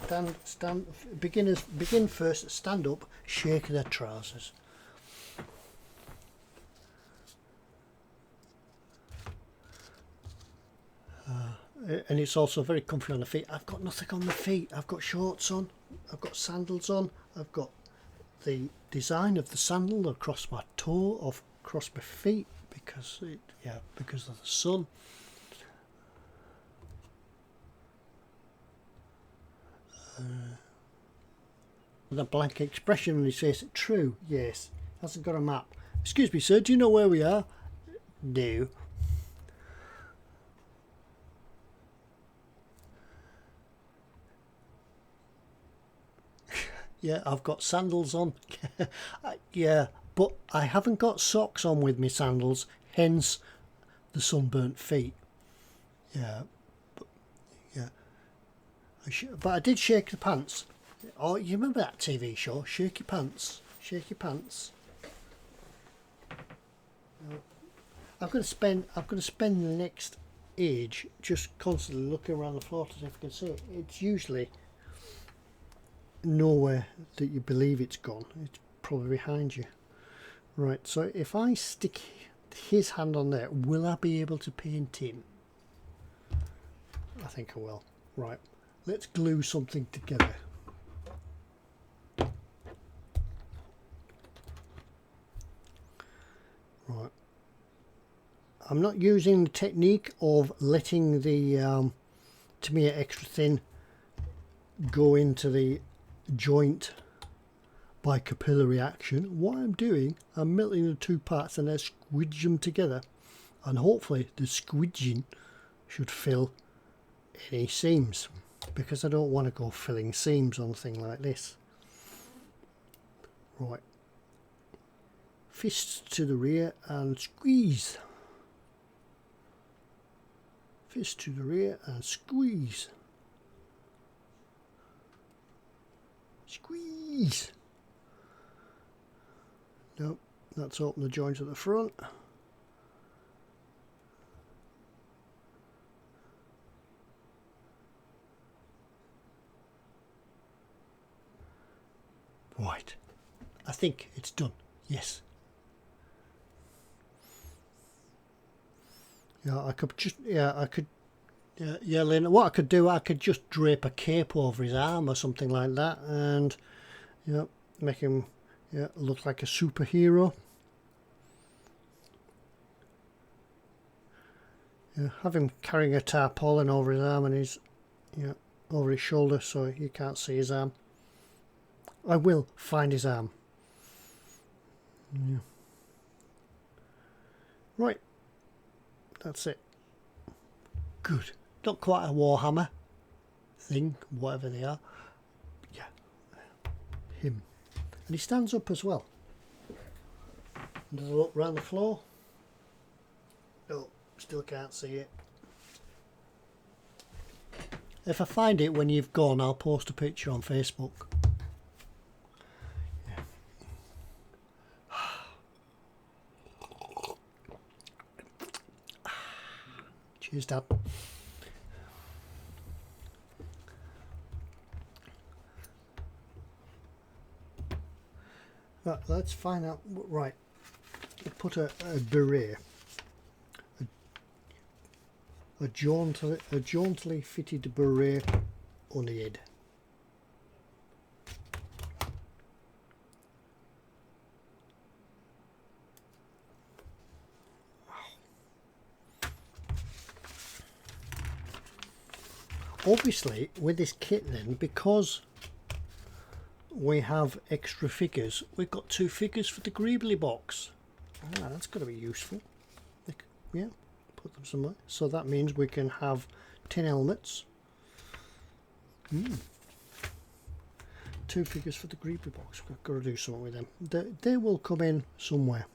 Yeah. Begin first, stand up, shake their trousers. And it's also very comfy on the feet. I've got nothing on the feet. I've got shorts on. I've got sandals on. I've got the design of the sandal across my toe, across my feet, because of the sun. With a blank expression on his face. True. Yes. Hasn't got a map. Excuse me, sir. Do you know where we are? No. Yeah, I've got sandals on. Yeah, but I haven't got socks on with me sandals, hence the sunburnt feet. Yeah, but I did shake the pants. Oh, you remember that TV show, Shake Your Pants? Shake Your Pants. No. I'm going to spend the next age just constantly looking around the floor to see if I can see it. It's usually nowhere that you believe it's gone. It's probably behind you. Right, so if I stick his hand on there, will I be able to paint him? I think I will. Right, let's glue something together. Right, I'm not using the technique of letting the Tamiya extra thin go into the joint by capillary action. What I'm doing, I'm melting the two parts and I squidge them together, and hopefully the squidging should fill any seams, because I don't want to go filling seams on a thing like this. Right, fists to the rear and squeeze. Fist to the rear and squeeze. Squeeze. Nope, that's open the joint at the front. Right, I think it's done. Yes. Yeah, I could just, yeah, Lynn, what I could do, I could just drape a cape over his arm or something like that, and, make him, look like a superhero. Yeah, have him carrying a tarpaulin over his arm and his, over his shoulder so you can't see his arm. I will find his arm. Yeah. Right. That's it. Good. Not quite a Warhammer thing, whatever they are. Yeah. Him. And he stands up as well. Does a look round the floor. No, still can't see it. If I find it when you've gone, I'll post a picture on Facebook. Cheers, Dad. Right, let's find out. Right, put a beret, a jauntily fitted beret on the head. Obviously, with this kit then, because we have extra figures, we've got 2 figures for the Greebly box. Ah, that's got to be useful. Yeah, put them somewhere. So that means we can have 10 helmets. 2 figures for the Greebly box. We've got to do something with them. They will come in somewhere.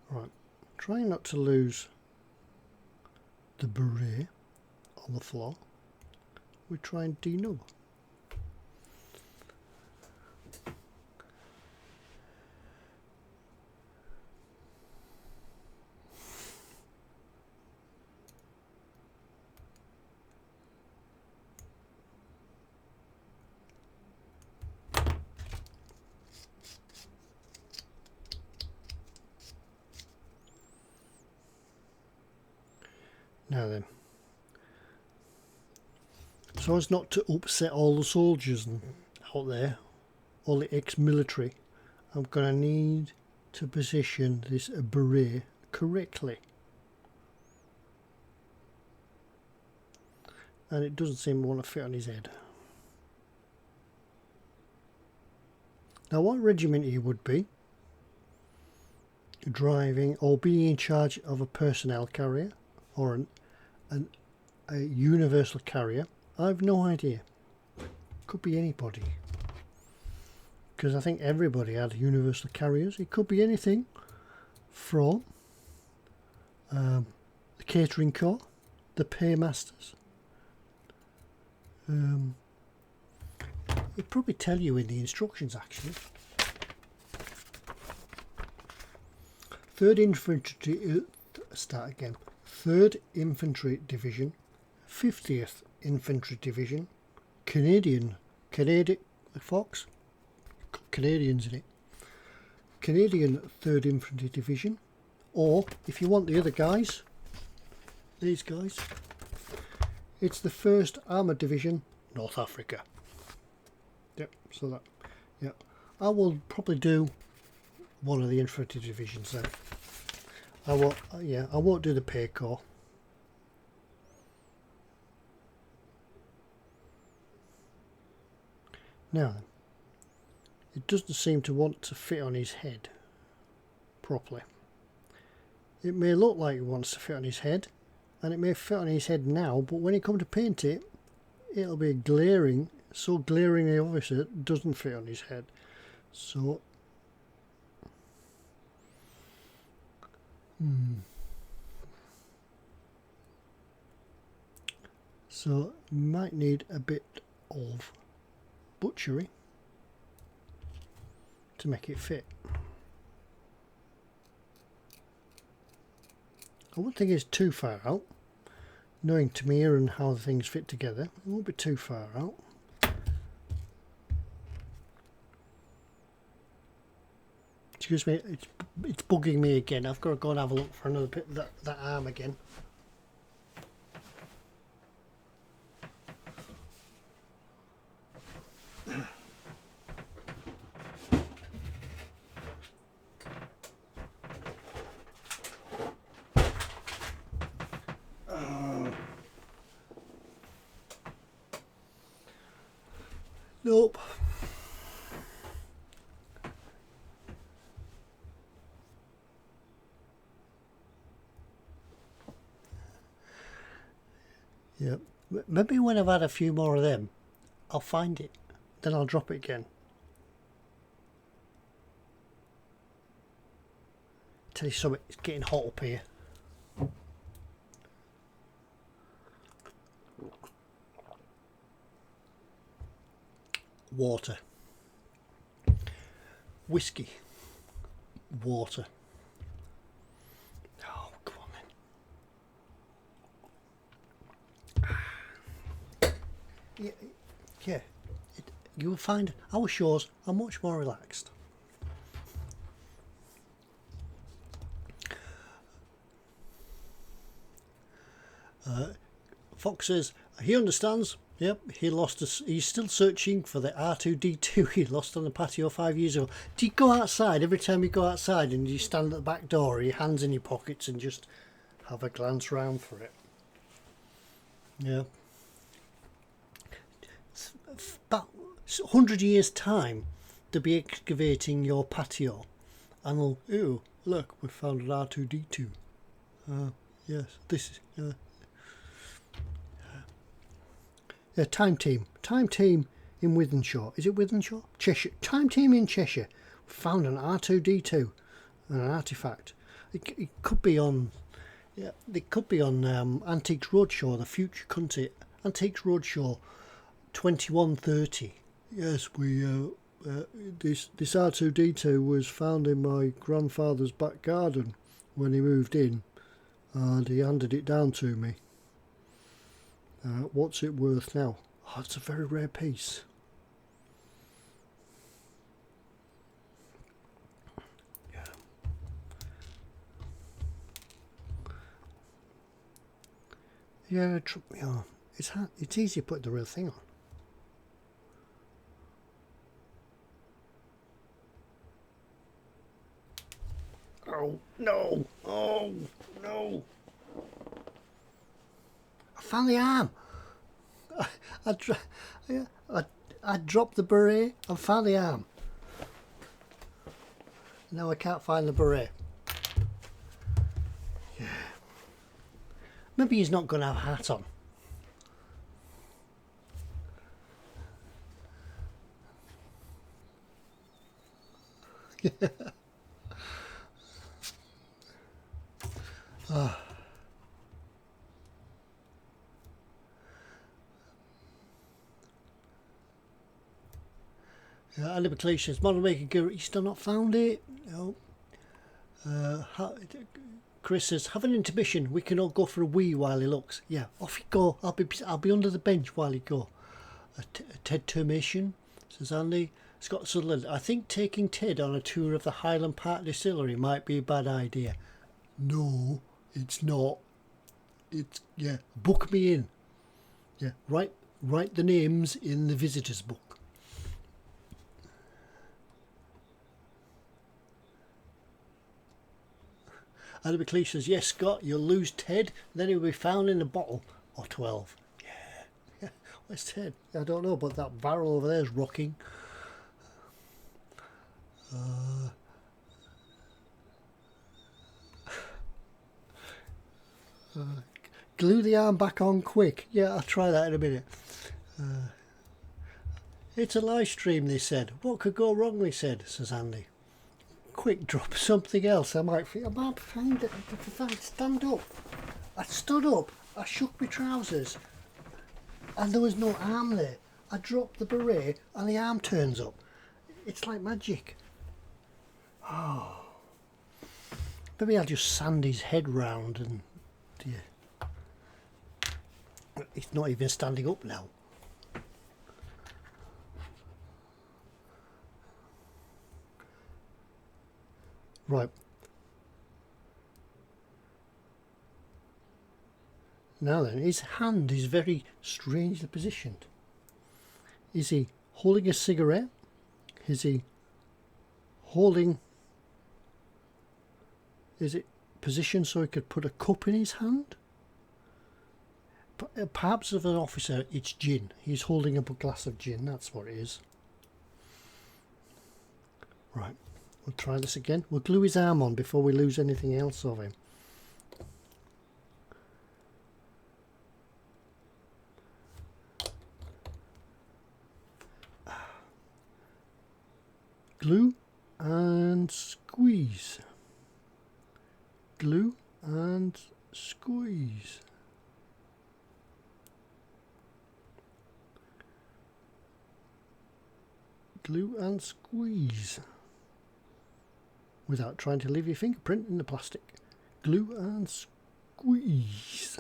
Right, trying not to lose the beret on the floor. We try and denub. Now then, so as not to upset all the soldiers out there, all the ex-military, I'm going to need to position this beret correctly. And it doesn't seem to want to fit on his head. Now, what regiment he would be driving or being in charge of a personnel carrier or a universal carrier, I've no idea. Could be anybody, because I think everybody had universal carriers. It could be anything from the catering corps, the paymasters. It'd probably tell you in the instructions actually. 3rd Infantry, start again, 3rd Infantry Division, 50th Infantry Division, Canadian Fox, Canadians in it, Canadian 3rd Infantry Division, or if you want the other guys, these guys, it's the 1st Armoured Division, North Africa. Yep, so that, yep. I will probably do one of the infantry divisions then. I won't do the Pay Corps. Now, it doesn't seem to want to fit on his head properly. It may look like it wants to fit on his head, and it may fit on his head now, but when you come to paint it, it'll be glaring, so glaringly obvious it doesn't fit on his head. So, so you might need a bit of butchery to make it fit. I won't think it's too far out. Knowing Tamir and how things fit together, it won't be too far out. Excuse me, it's bugging me again. I've got to go and have a look for another bit of that arm again. Nope. Yep. Maybe when I've had a few more of them, I'll find it. Then I'll drop it again. Tell you something, it's getting hot up here. Water. Whiskey. Water. Oh, come on then. Yeah. You will find our shores are much more relaxed. Fox says he understands. Yep, he lost us. He's still searching for the R2D2 he lost on the patio 5 years ago. Do you go outside every time you go outside and you stand at the back door, your hands in your pockets, and just have a glance round for it? Yeah. About 100 years' time, they'll be excavating your patio, and they'll, ooh, look, we found an R2D2. Yes, this is. Yeah, Time Team in Wythenshawe. Is it Wythenshawe? Cheshire. Time Team in Cheshire found an R2D2, an artifact. It could be on. Yeah, it could be on Antiques Roadshow, the future, couldn't it? Antiques Roadshow, 2130. Yes, we. This R2D2 was found in my grandfather's back garden when he moved in, and he handed it down to me. What's it worth now? Oh, it's a very rare piece. Yeah. Yeah, it's easy to put the real thing on. Oh no! Oh no! I found the arm. I dropped the beret and found the arm. Now I can't find the beret. Yeah. Maybe he's not going to have a hat on. Oh. Andy McLeish says, Model Maker Guru, you still not found it? No. Chris says, have an intermission. We can all go for a wee while he looks. Yeah, off you go. I'll be under the bench while you go. A Ted termination, says Andy. Scott Sutherland, I think taking Ted on a tour of the Highland Park distillery might be a bad idea. No, it's not. It's, yeah, book me in. Yeah, write the names in the visitors book. Andy McLeish says, yes, Scott, you'll lose Ted, then he'll be found in a bottle. Or 12. Yeah. Where's Ted? I don't know, but that barrel over there is rocking. Glue the arm back on quick. Yeah, I'll try that in a minute. It's a live stream, they said. What could go wrong, they said, says Andy. Quick, drop something else. I might find it. Stand up. I stood up. I shook my trousers. And there was no arm there. I dropped the beret and the arm turns up. It's like magic. Oh. Maybe I'll just sand his head round and... Yeah. He's not even standing up now. Right. Now then, his hand is very strangely positioned. Is he holding a cigarette? Is he holding... Is it positioned so he could put a cup in his hand? Perhaps of an officer, it's gin. He's holding up a glass of gin, that's what it is. Right. We'll try this again. We'll glue his arm on before we lose anything else of him. Glue and squeeze. Glue and squeeze. Glue and squeeze. Without trying to leave your fingerprint in the plastic. Glue and squeeze.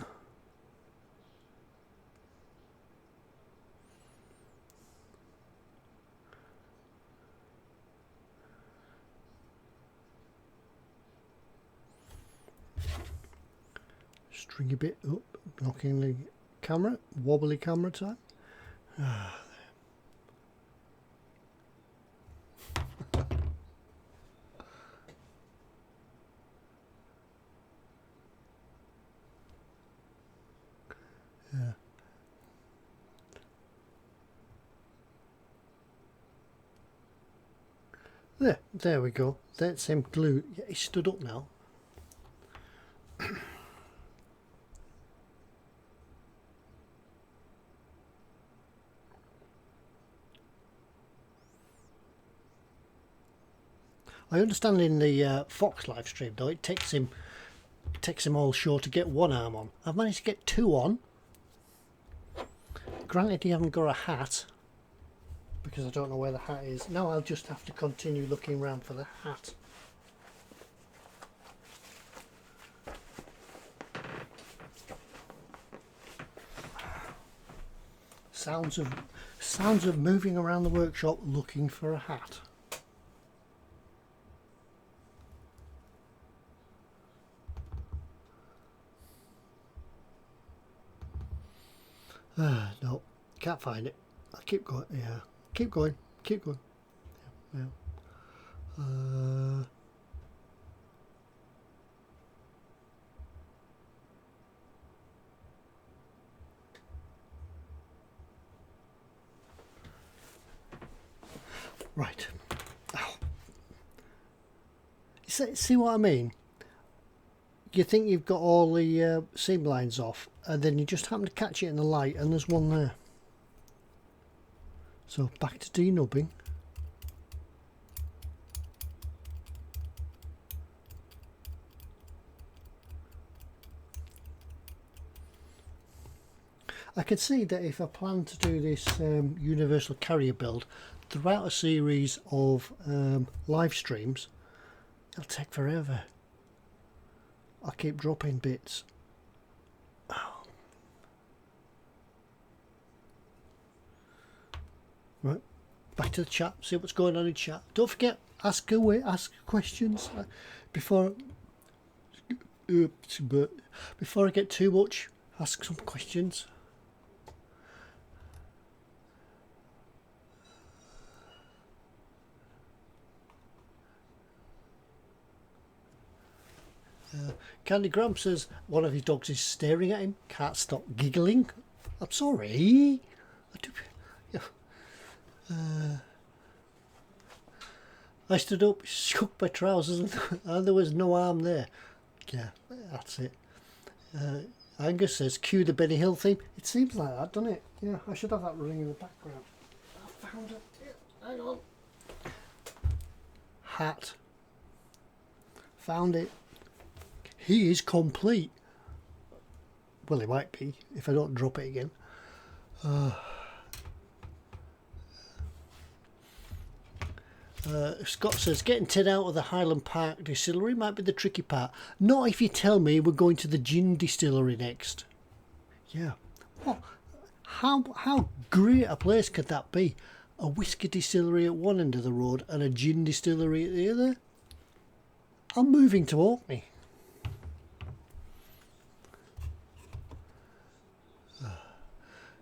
String a bit up, knocking the camera, wobbly camera time. Yeah. There we go. That's him glue. Yeah, he stood up now. I understand in the Fox live stream though it takes him all show to get one arm on. I've managed to get two on. Granted, he haven't got a hat because I don't know where the hat is. Now I'll just have to continue looking around for the hat. Sounds of moving around the workshop looking for a hat. No, can't find it. I'll keep going. Yeah, keep going. Keep going. Yeah. Right. Oh. See what I mean? You think you've got all the seam lines off, and then you just happen to catch it in the light and there's one there. So back to denubbing. I can see that if I plan to do this universal carrier build throughout a series of live streams, it'll take forever. I keep dropping bits. Right, back to the chat, see what's going on in chat. Don't forget, ask questions before before I get too much. Ask some questions. Candy Graham says one of his dogs is staring at him. Can't stop giggling. I'm sorry. I stood up, shook my trousers, and there was no arm there. Yeah, that's it. Angus says, cue the Benny Hill theme. It seems like that, doesn't it? Yeah, I should have that running in the background. I found it. Hang on. Hat. Found it. He is complete. Well, he might be if I don't drop it again. Scott says, getting Ted out of the Highland Park distillery might be the tricky part. Not if you tell me we're going to the gin distillery next. Yeah. Well, how great a place could that be? A whiskey distillery at one end of the road and a gin distillery at the other. I'm moving to Orkney.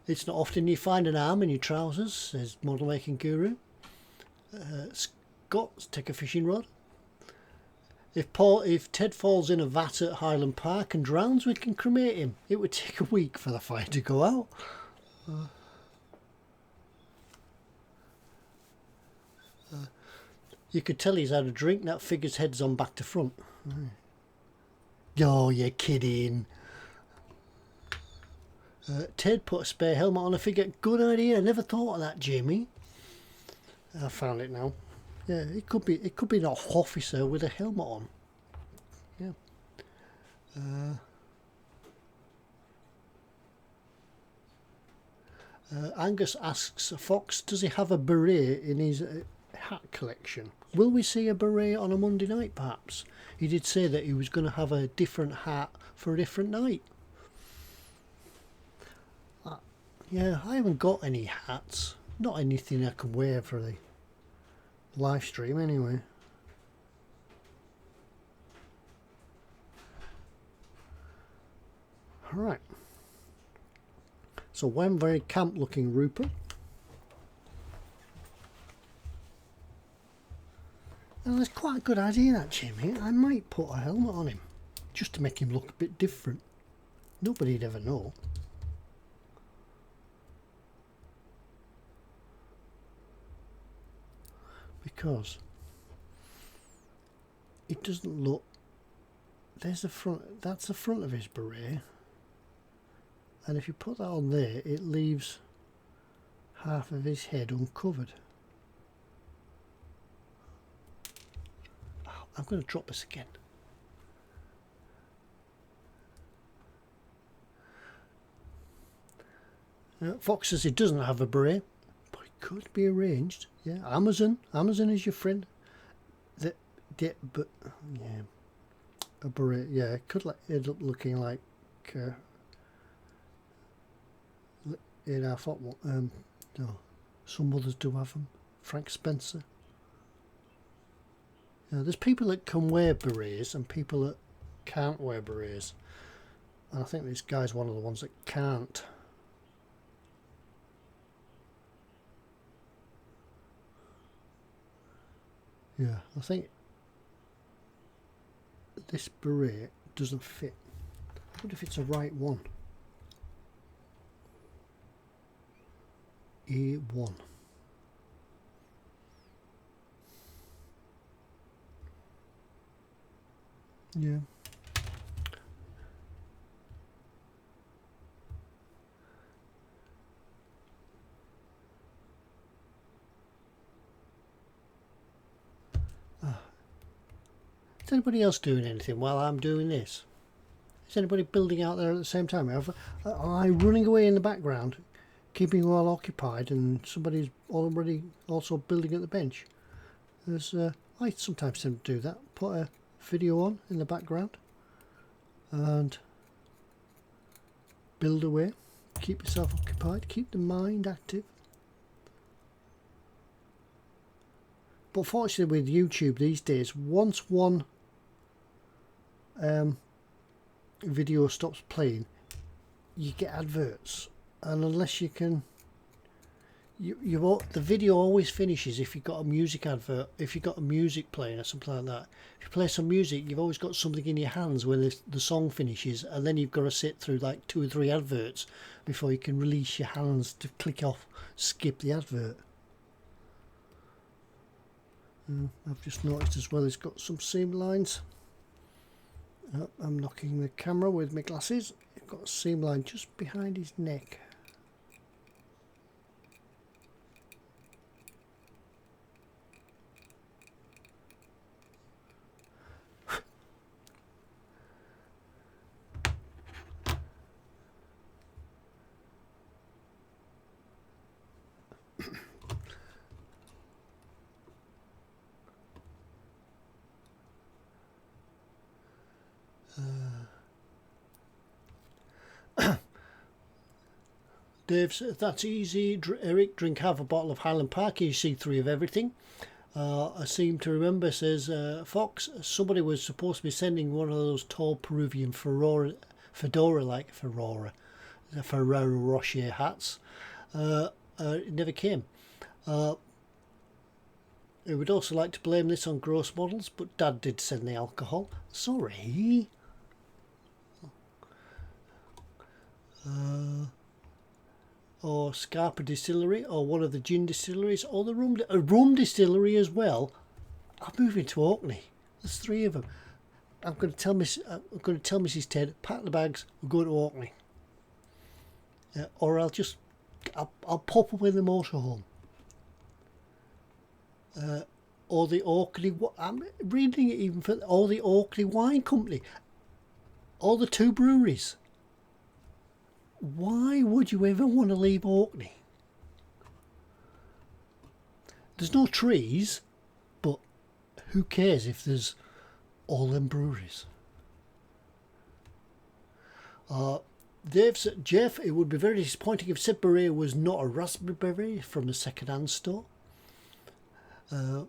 It's not often you find an arm in your trousers, says model making guru. Scott, take a fishing rod. If Ted falls in a vat at Highland Park and drowns, we can cremate him. It would take a week for the fire to go out. You could tell he's had a drink. That figure's head's on back to front. Oh, you're kidding. Ted put a spare helmet on a figure. Good idea. I never thought of that, Jamie. I found it now. Yeah, it could be an officer with a helmet on. Yeah. Angus asks Fox, does he have a beret in his hat collection? Will we see a beret on a Monday night, perhaps? He did say that he was going to have a different hat for a different night. Yeah, I haven't got any hats. Not anything I can wear for the live stream anyway. Alright. So one very camp looking Rupert. Well, that's quite a good idea, that, Jimmy. I might put a helmet on him just to make him look a bit different. Nobody'd ever know. Because it doesn't look. There's the front. That's the front of his beret, and if you put that on there, it leaves half of his head uncovered. Oh, I'm going to drop this again. Fox says he doesn't have a beret, but it could be arranged. Yeah, Amazon is your friend. But yeah, a beret. Yeah, it could end up looking like in our football. No, some others do have them. Frank Spencer. Yeah, there's people that can wear berets and people that can't wear berets, and I think this guy's one of the ones that can't. Yeah, I think this beret doesn't fit. I wonder if it's the right one. E1. Yeah. Is anybody else doing anything while I'm doing this? Is anybody building out there at the same time? Am I running away in the background, keeping you all occupied, and somebody's already also building at the bench? I sometimes tend to do that. Put a video on in the background. and build away. Keep yourself occupied, keep the mind active. But fortunately with YouTube these days, once one video stops playing, you get adverts, and unless you can, the video always finishes if you've got a music advert, if you've got a music playing or something like that. If you play some music, you've always got something in your hands when the song finishes, and then you've got to sit through like 2 or 3 adverts before you can release your hands to click off, skip the advert. I've just noticed as well, it's got some seam lines. I'm knocking the camera with my glasses. It's got a seam line just behind his neck. Dave says, that's easy. Eric, drink half a bottle of Highland Park, you see 3 of everything. I seem to remember, says Fox, somebody was supposed to be sending one of those tall Peruvian Ferrero Rocher hats. It never came. I would also like to blame this on gross models, but Dad did send the alcohol. Sorry. Or Scarpa Distillery, or one of the gin distilleries, or the rum distillery as well. I'm moving to Orkney. There's 3 of them. I'm going to tell Mrs. Ted, pack the bags, we're going to Orkney. Or I'll pop up in the motorhome. Or the Orkney. I'm reading it even for. Or the Orkney Wine Company. Or the 2 breweries. Why would you ever want to leave Orkney? There's no trees, but who cares if there's all them breweries? Dave said, Jeff, it would be very disappointing if said beret was not a raspberry beret from a second-hand store. Model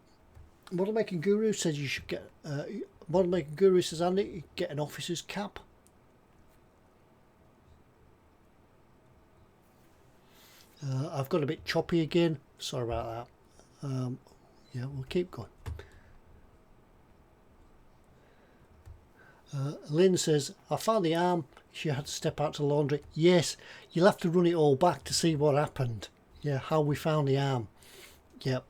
Making Guru says you should get. Model Making Guru says, Andy, get an officer's cap. I've got a bit choppy again. Sorry about that. Yeah, we'll keep going. Lynn says, I found the arm. She had to step out to the laundry. Yes, you'll have to run it all back to see what happened. Yeah, how we found the arm. Yep.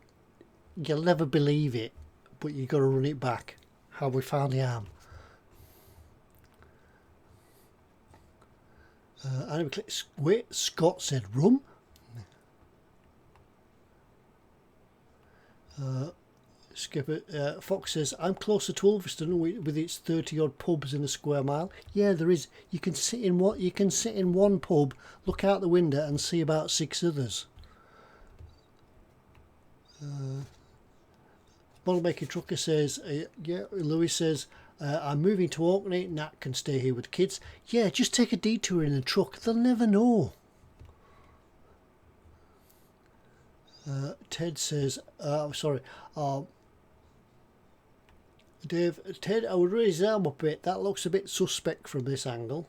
You'll never believe it, but you've got to run it back. How we found the arm. Wait, Scott said rum. Fox says, I'm closer to Ulverston with its 30 odd pubs in a square mile. Yeah, there is. You can sit in one pub, look out the window and see about 6 others. Model Maker Trucker says, yeah, Louis says, I'm moving to Orkney. Nat can stay here with the kids. Yeah, just take a detour in the truck. They'll never know. Ted says, Dave, Ted, I would raise his arm up a bit. That looks a bit suspect from this angle.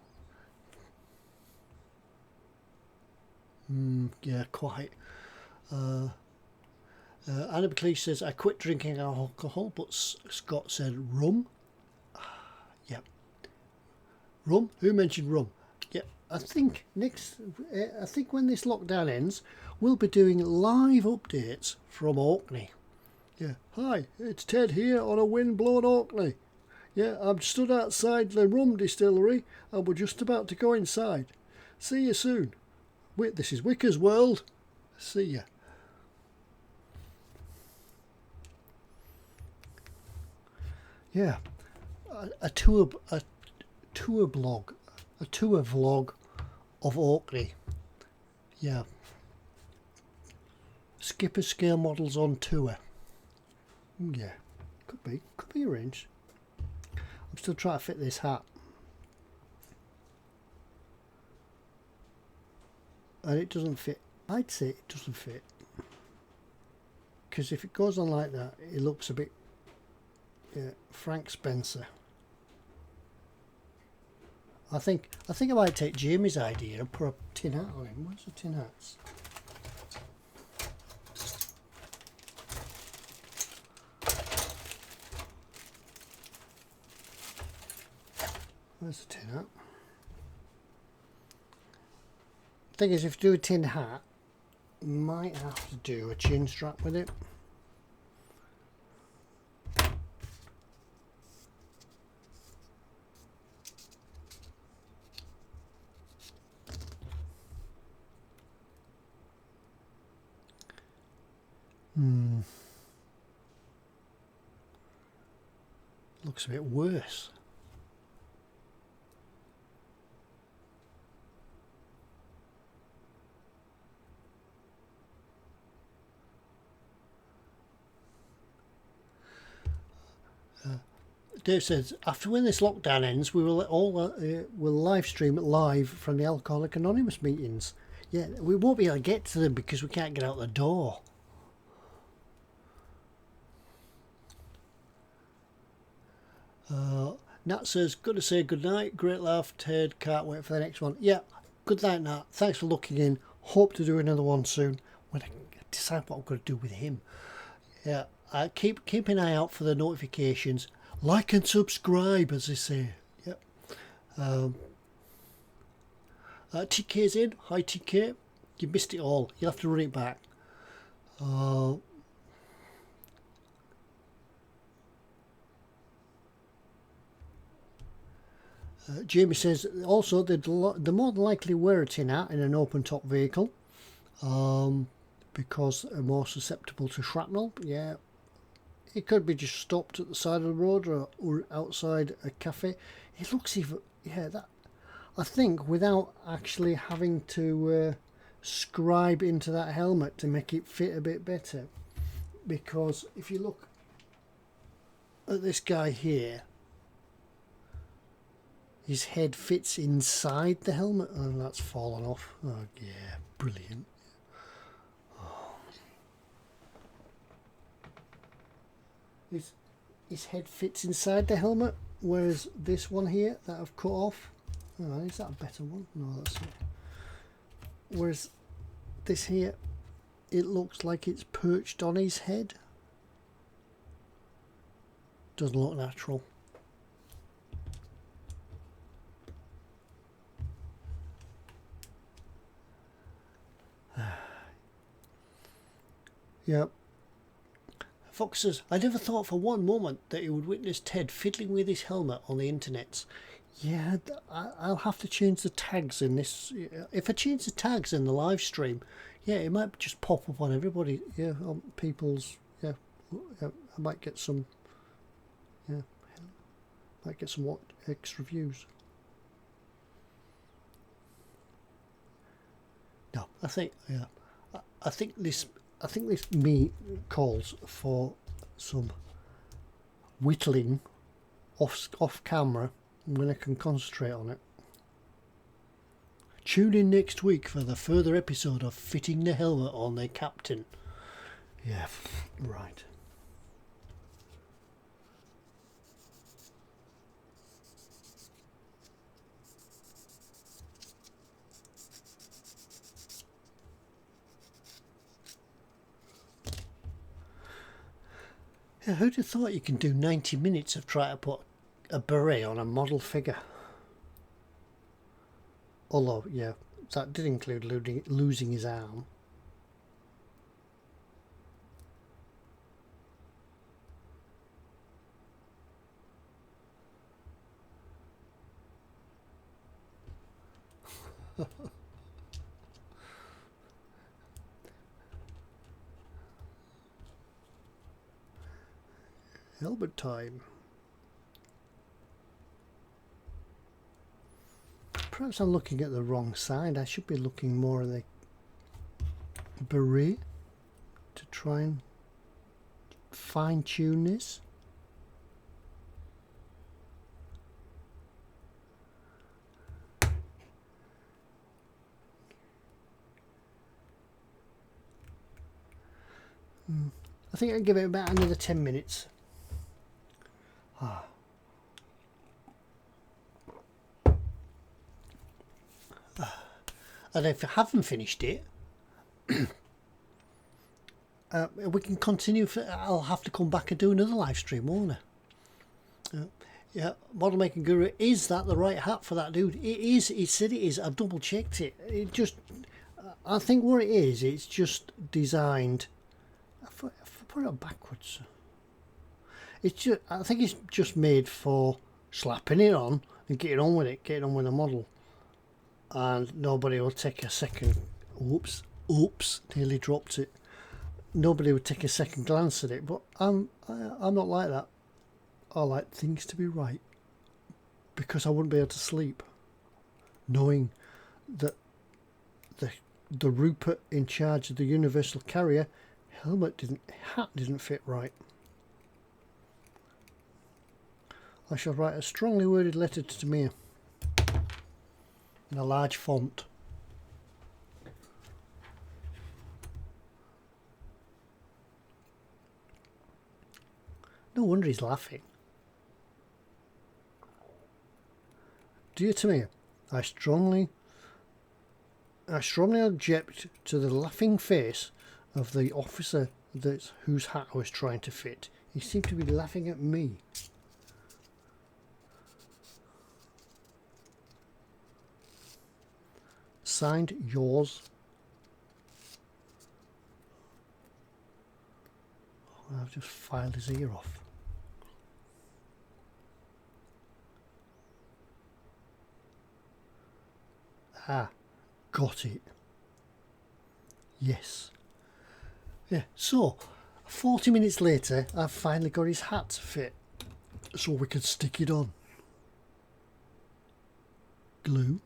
Yeah, quite. Anna McLeish says, I quit drinking alcohol, but Scott said rum. Yep. Rum? Who mentioned rum? Yep. I think when this lockdown ends, we'll be doing live updates from Orkney. Yeah. Hi, it's Ted here on a wind-blown Orkney. Yeah, I'm stood outside the rum distillery and we're just about to go inside. See you soon. Wait, this is Wicker's World. See ya. Yeah, a tour vlog of Orkney. Yeah. Skipper scale models on tour. Yeah, could be arranged. I'm still trying to fit this hat. and it doesn't fit. I'd say it doesn't fit, because if it goes on like that, it looks a bit Frank Spencer. I think I might take Jamie's idea and put a tin hat on him. Where's the tin hats? Where's the tin hat? Thing is, if you do a tin hat, you might have to do a chin strap with it. Looks a bit worse. Dave says, after when this lockdown ends, we will will live stream it live from the Alcoholic Anonymous meetings. Yeah, we won't be able to get to them because we can't get out the door. Nat says, good to say good night. Great laugh, Ted. Can't wait for the next one. Yeah, good night, Nat. Thanks for looking in. Hope to do another one soon when I decide what I'm going to do with him. Yeah, keep an eye out for the notifications. Like and subscribe, as they say. Yep. TK's in. Hi, TK. You missed it all. You'll have to run it back. Jamie says, also, they'd more than likely wear a tin hat in an open-top vehicle because they're more susceptible to shrapnel. Yeah. It could be just stopped at the side of the road or outside a cafe. It looks even, that I think without actually having to scribe into that helmet to make it fit a bit better. Because if you look at this guy here, his head fits inside the helmet. Oh, that's fallen off. Oh yeah, brilliant. His head fits inside the helmet, whereas this one here that I've cut off, oh, is that a better one? No, that's not. Whereas this here, it looks like it's perched on his head. Doesn't look natural. Yep. Fox says, I never thought for one moment that he would witness Ted fiddling with his helmet on the internet. Yeah, I'll have to change the tags in this. If I change the tags in the live stream, yeah, it might just pop up on everybody. Yeah, on people's. Yeah, I might get some. Yeah, might get some extra views. No, I think I think this me calls for some whittling off camera when I can concentrate on it. Tune in next week for the further episode of fitting the helmet on the captain. Yeah, right. Yeah, who'd have thought you can do 90 minutes of trying to put a beret on a model figure? Although, yeah, that did include losing his arm. Helmet time. Perhaps I'm looking at the wrong side. I should be looking more at the beret to try and fine tune this. I think I'll give it about another 10 minutes. And if I haven't finished it, we can continue. I'll have to come back and do another live stream, won't I? Yeah, Model Making Guru, is that the right hat for that dude? It is. He said it is. I've double checked it. It just, I think what it is, it's just designed. If I put it on backwards, it's just. I think it's just made for slapping it on and getting on with it, getting on with the model, and nobody will take a second. Oops, nearly dropped it. Nobody would take a second glance at it, but I'm not like that. I like things to be right, because I wouldn't be able to sleep knowing that the Rupert in charge of the Universal Carrier hat didn't fit right. I shall write a strongly worded letter to Tamir in a large font. No wonder he's laughing. Dear Tamir, I strongly object to the laughing face of the officer whose hat I was trying to fit. He seemed to be laughing at me. Signed, yours. Oh, I've just filed his ear off. Ah, got it. Yes. Yeah, so 40 minutes later, I've finally got his hat to fit, so we can stick it on. Glue.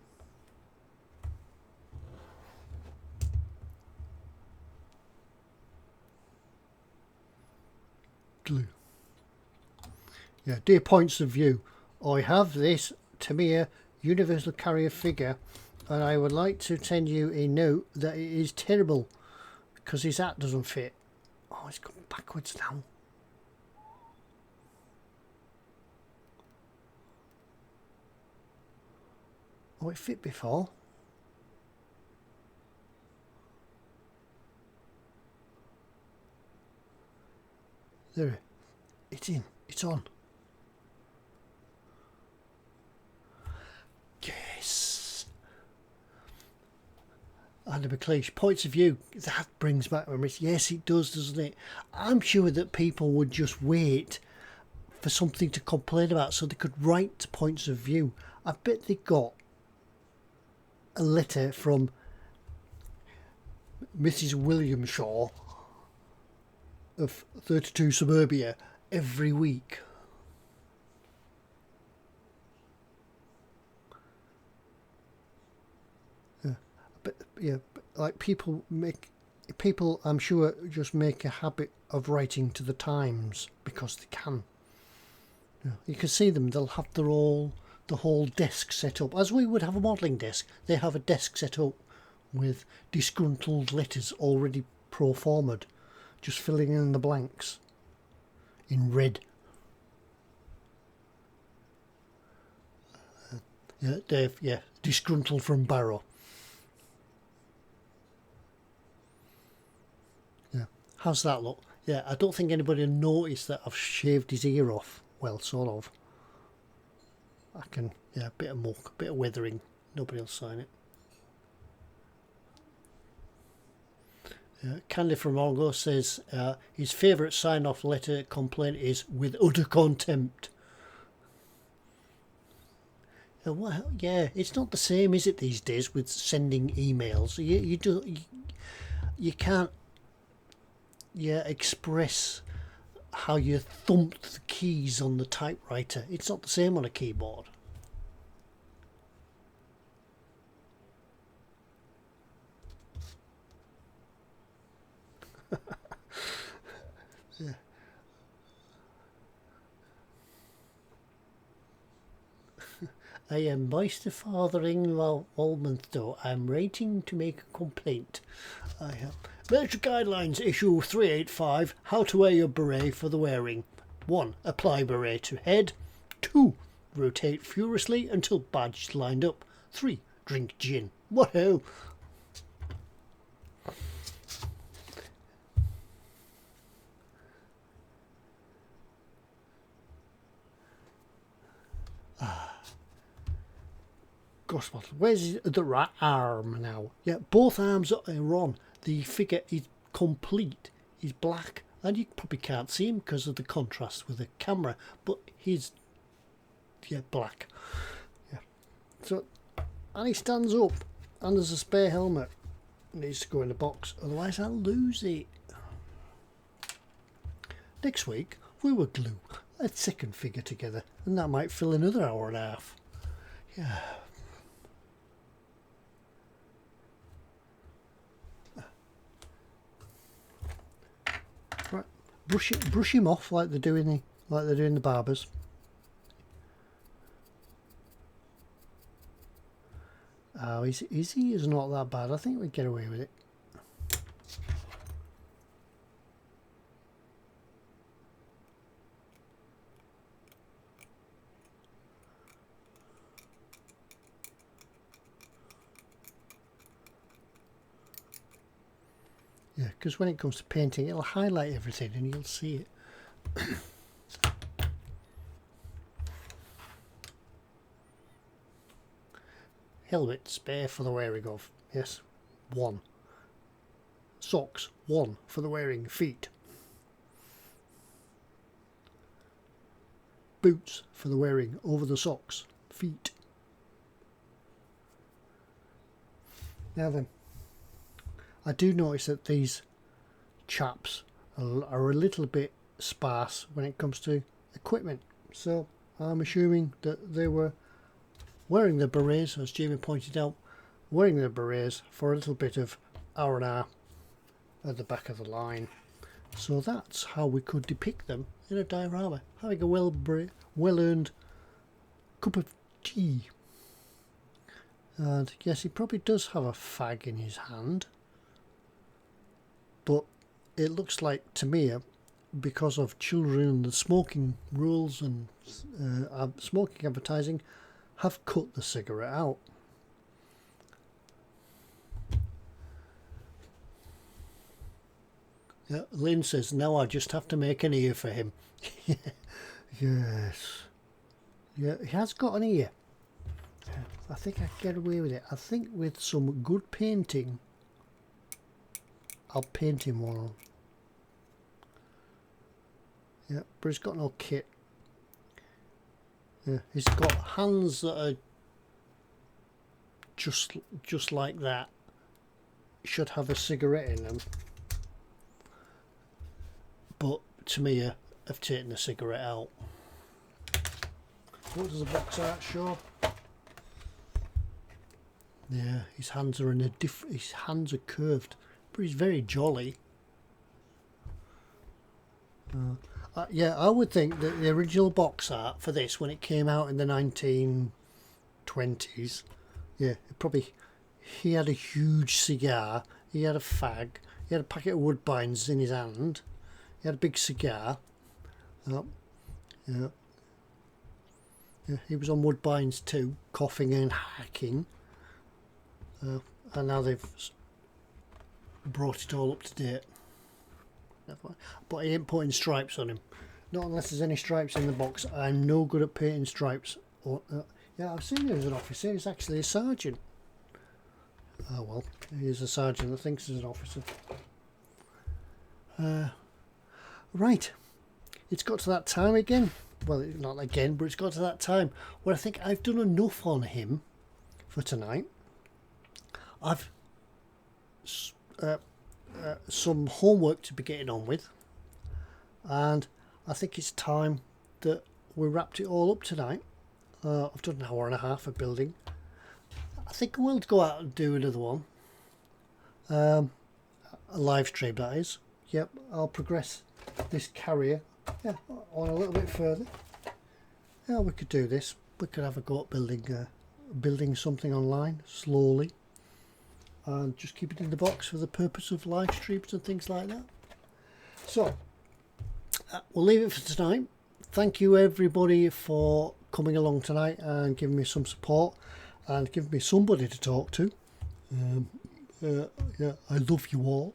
Glue. Yeah, dear points of view, I have this Tamir Universal Carrier figure, and I would like to send you a note that it is terrible because his hat doesn't fit. Oh, it's going backwards now. Oh, it fit before. There, it's in, it's on. Yes. Andy McLeish, points of view, that brings back memories. Yes, it does, doesn't it? I'm sure that people would just wait for something to complain about so they could write points of view. I bet they got a letter from Mrs. Williamshaw of 32 Suburbia every week. Yeah, like people, I'm sure, just make a habit of writing to the Times because they can. You can see them, they'll have the whole desk set up as we would have a modelling desk. They have a desk set up with disgruntled letters already pro-formed, just filling in the blanks in red. Yeah, Dave, yeah, disgruntled from Barrow. Yeah, how's that look? Yeah, I don't think anybody noticed that I've shaved his ear off. Well, sort of. I can, yeah, a bit of muck, a bit of weathering. Nobody will sign it. Candy from Argo says his favourite sign-off letter complaint is with utter contempt. Well, yeah, it's not the same, is it, these days with sending emails? You can't, yeah, express how you thumped the keys on the typewriter. It's not the same on a keyboard. Yeah. I am Meister Father-in-law Walthamstow. I'm writing to make a complaint. I have Military Guidelines Issue 385, how to wear your beret for the wearing. 1. Apply beret to head. 2. Rotate furiously until badge is lined up. 3. Drink gin. Woohoo! Gosh, where's the right arm now? Yeah, both arms are on. The figure is complete. He's black, and you probably can't see him because of the contrast with the camera, but he's black. Yeah. So, and he stands up, and there's a spare helmet. It needs to go in the box, otherwise I'll lose it. Next week we will glue a second figure together, and that might fill another hour and a half. Yeah. Right, brush him off like they're doing the barbers. Oh, is he? Is not that bad. I think we get away with it. Yeah, because when it comes to painting, it'll highlight everything and you'll see it. Helmet spare for the wearing of. Yes, 1. Socks, 1 for the wearing feet. Boots for the wearing over the socks, feet. Now then, I do notice that these chaps are a little bit sparse when it comes to equipment, so I'm assuming that they were wearing the berets, as Jamie pointed out, wearing the berets for a little bit of R&R at the back of the line. So that's how we could depict them in a diorama, having a well-earned cup of tea. And yes, he probably does have a fag in his hand, but it looks like to me, because of children and the smoking rules and smoking advertising, have cut the cigarette out. Yeah, Lynn says, now I just have to make an ear for him. Yes. Yeah, he has got an ear. I think I can get away with it. I think with some good painting, I'll paint him one. Yeah, but he's got no kit. Yeah, he's got hands that are just like that. Should have a cigarette in them. But to me, I've taken the cigarette out. What does the box art show? Yeah, his hands are in a his hands are curved, but he's very jolly. Yeah, I would think that the original box art for this, when it came out in the 1920s, yeah, he had a huge cigar, he had a fag, he had a packet of Woodbines in his hand, he had a big cigar. Yeah, he was on Woodbines too, coughing and hacking. And now they've brought it all up to date. But he ain't putting stripes on him. Not unless there's any stripes in the box. I'm no good at painting stripes. Yeah, I've seen him as an officer. He's actually a sergeant. Oh well, he's a sergeant that thinks he's an officer. Right. It's got to that time again. Well, not again, but it's got to that time where I think I've done enough on him for tonight. I've some homework to be getting on with, and I think it's time that we wrapped it all up tonight. I've done an hour and a half of building. I think I will go out and do another one, a live stream that is. Yep, I'll progress this carrier on a little bit further. Yeah, we could do this. we could have a go at building something online slowly, and just keep it in the box for the purpose of live streams and things like that. So we'll leave it for tonight. Thank you everybody for coming along tonight and giving me some support and giving me somebody to talk to. Yeah, I love you all.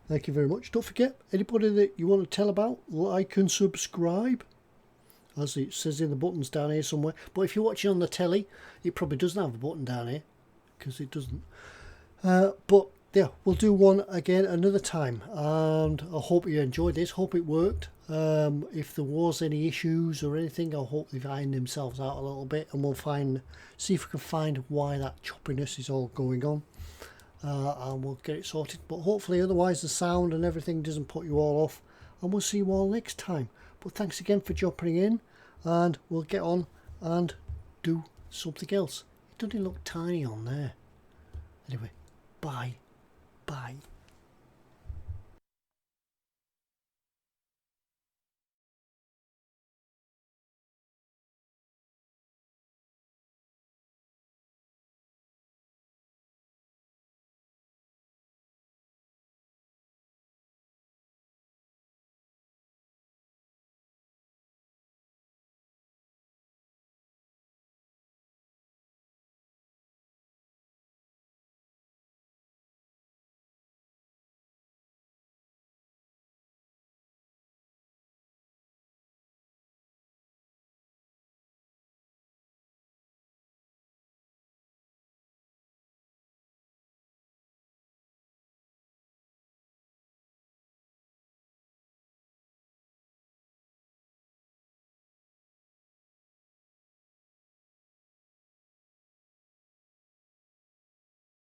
Thank you very much. Don't forget, anybody that you want to tell about, like and subscribe, as it says in the buttons down here somewhere. But if you're watching on the telly, it probably doesn't have a button down here, because it doesn't. But yeah, we'll do one again another time, and I hope you enjoyed this. Hope it worked. If there was any issues or anything, I hope they've ironed themselves out a little bit, and we'll see if we can find why that choppiness is all going on, and we'll get it sorted. But hopefully otherwise the sound and everything doesn't put you all off, and we'll see you all next time. But thanks again for jumping in, and we'll get on and do something else. It doesn't look tiny on there. Anyway, bye.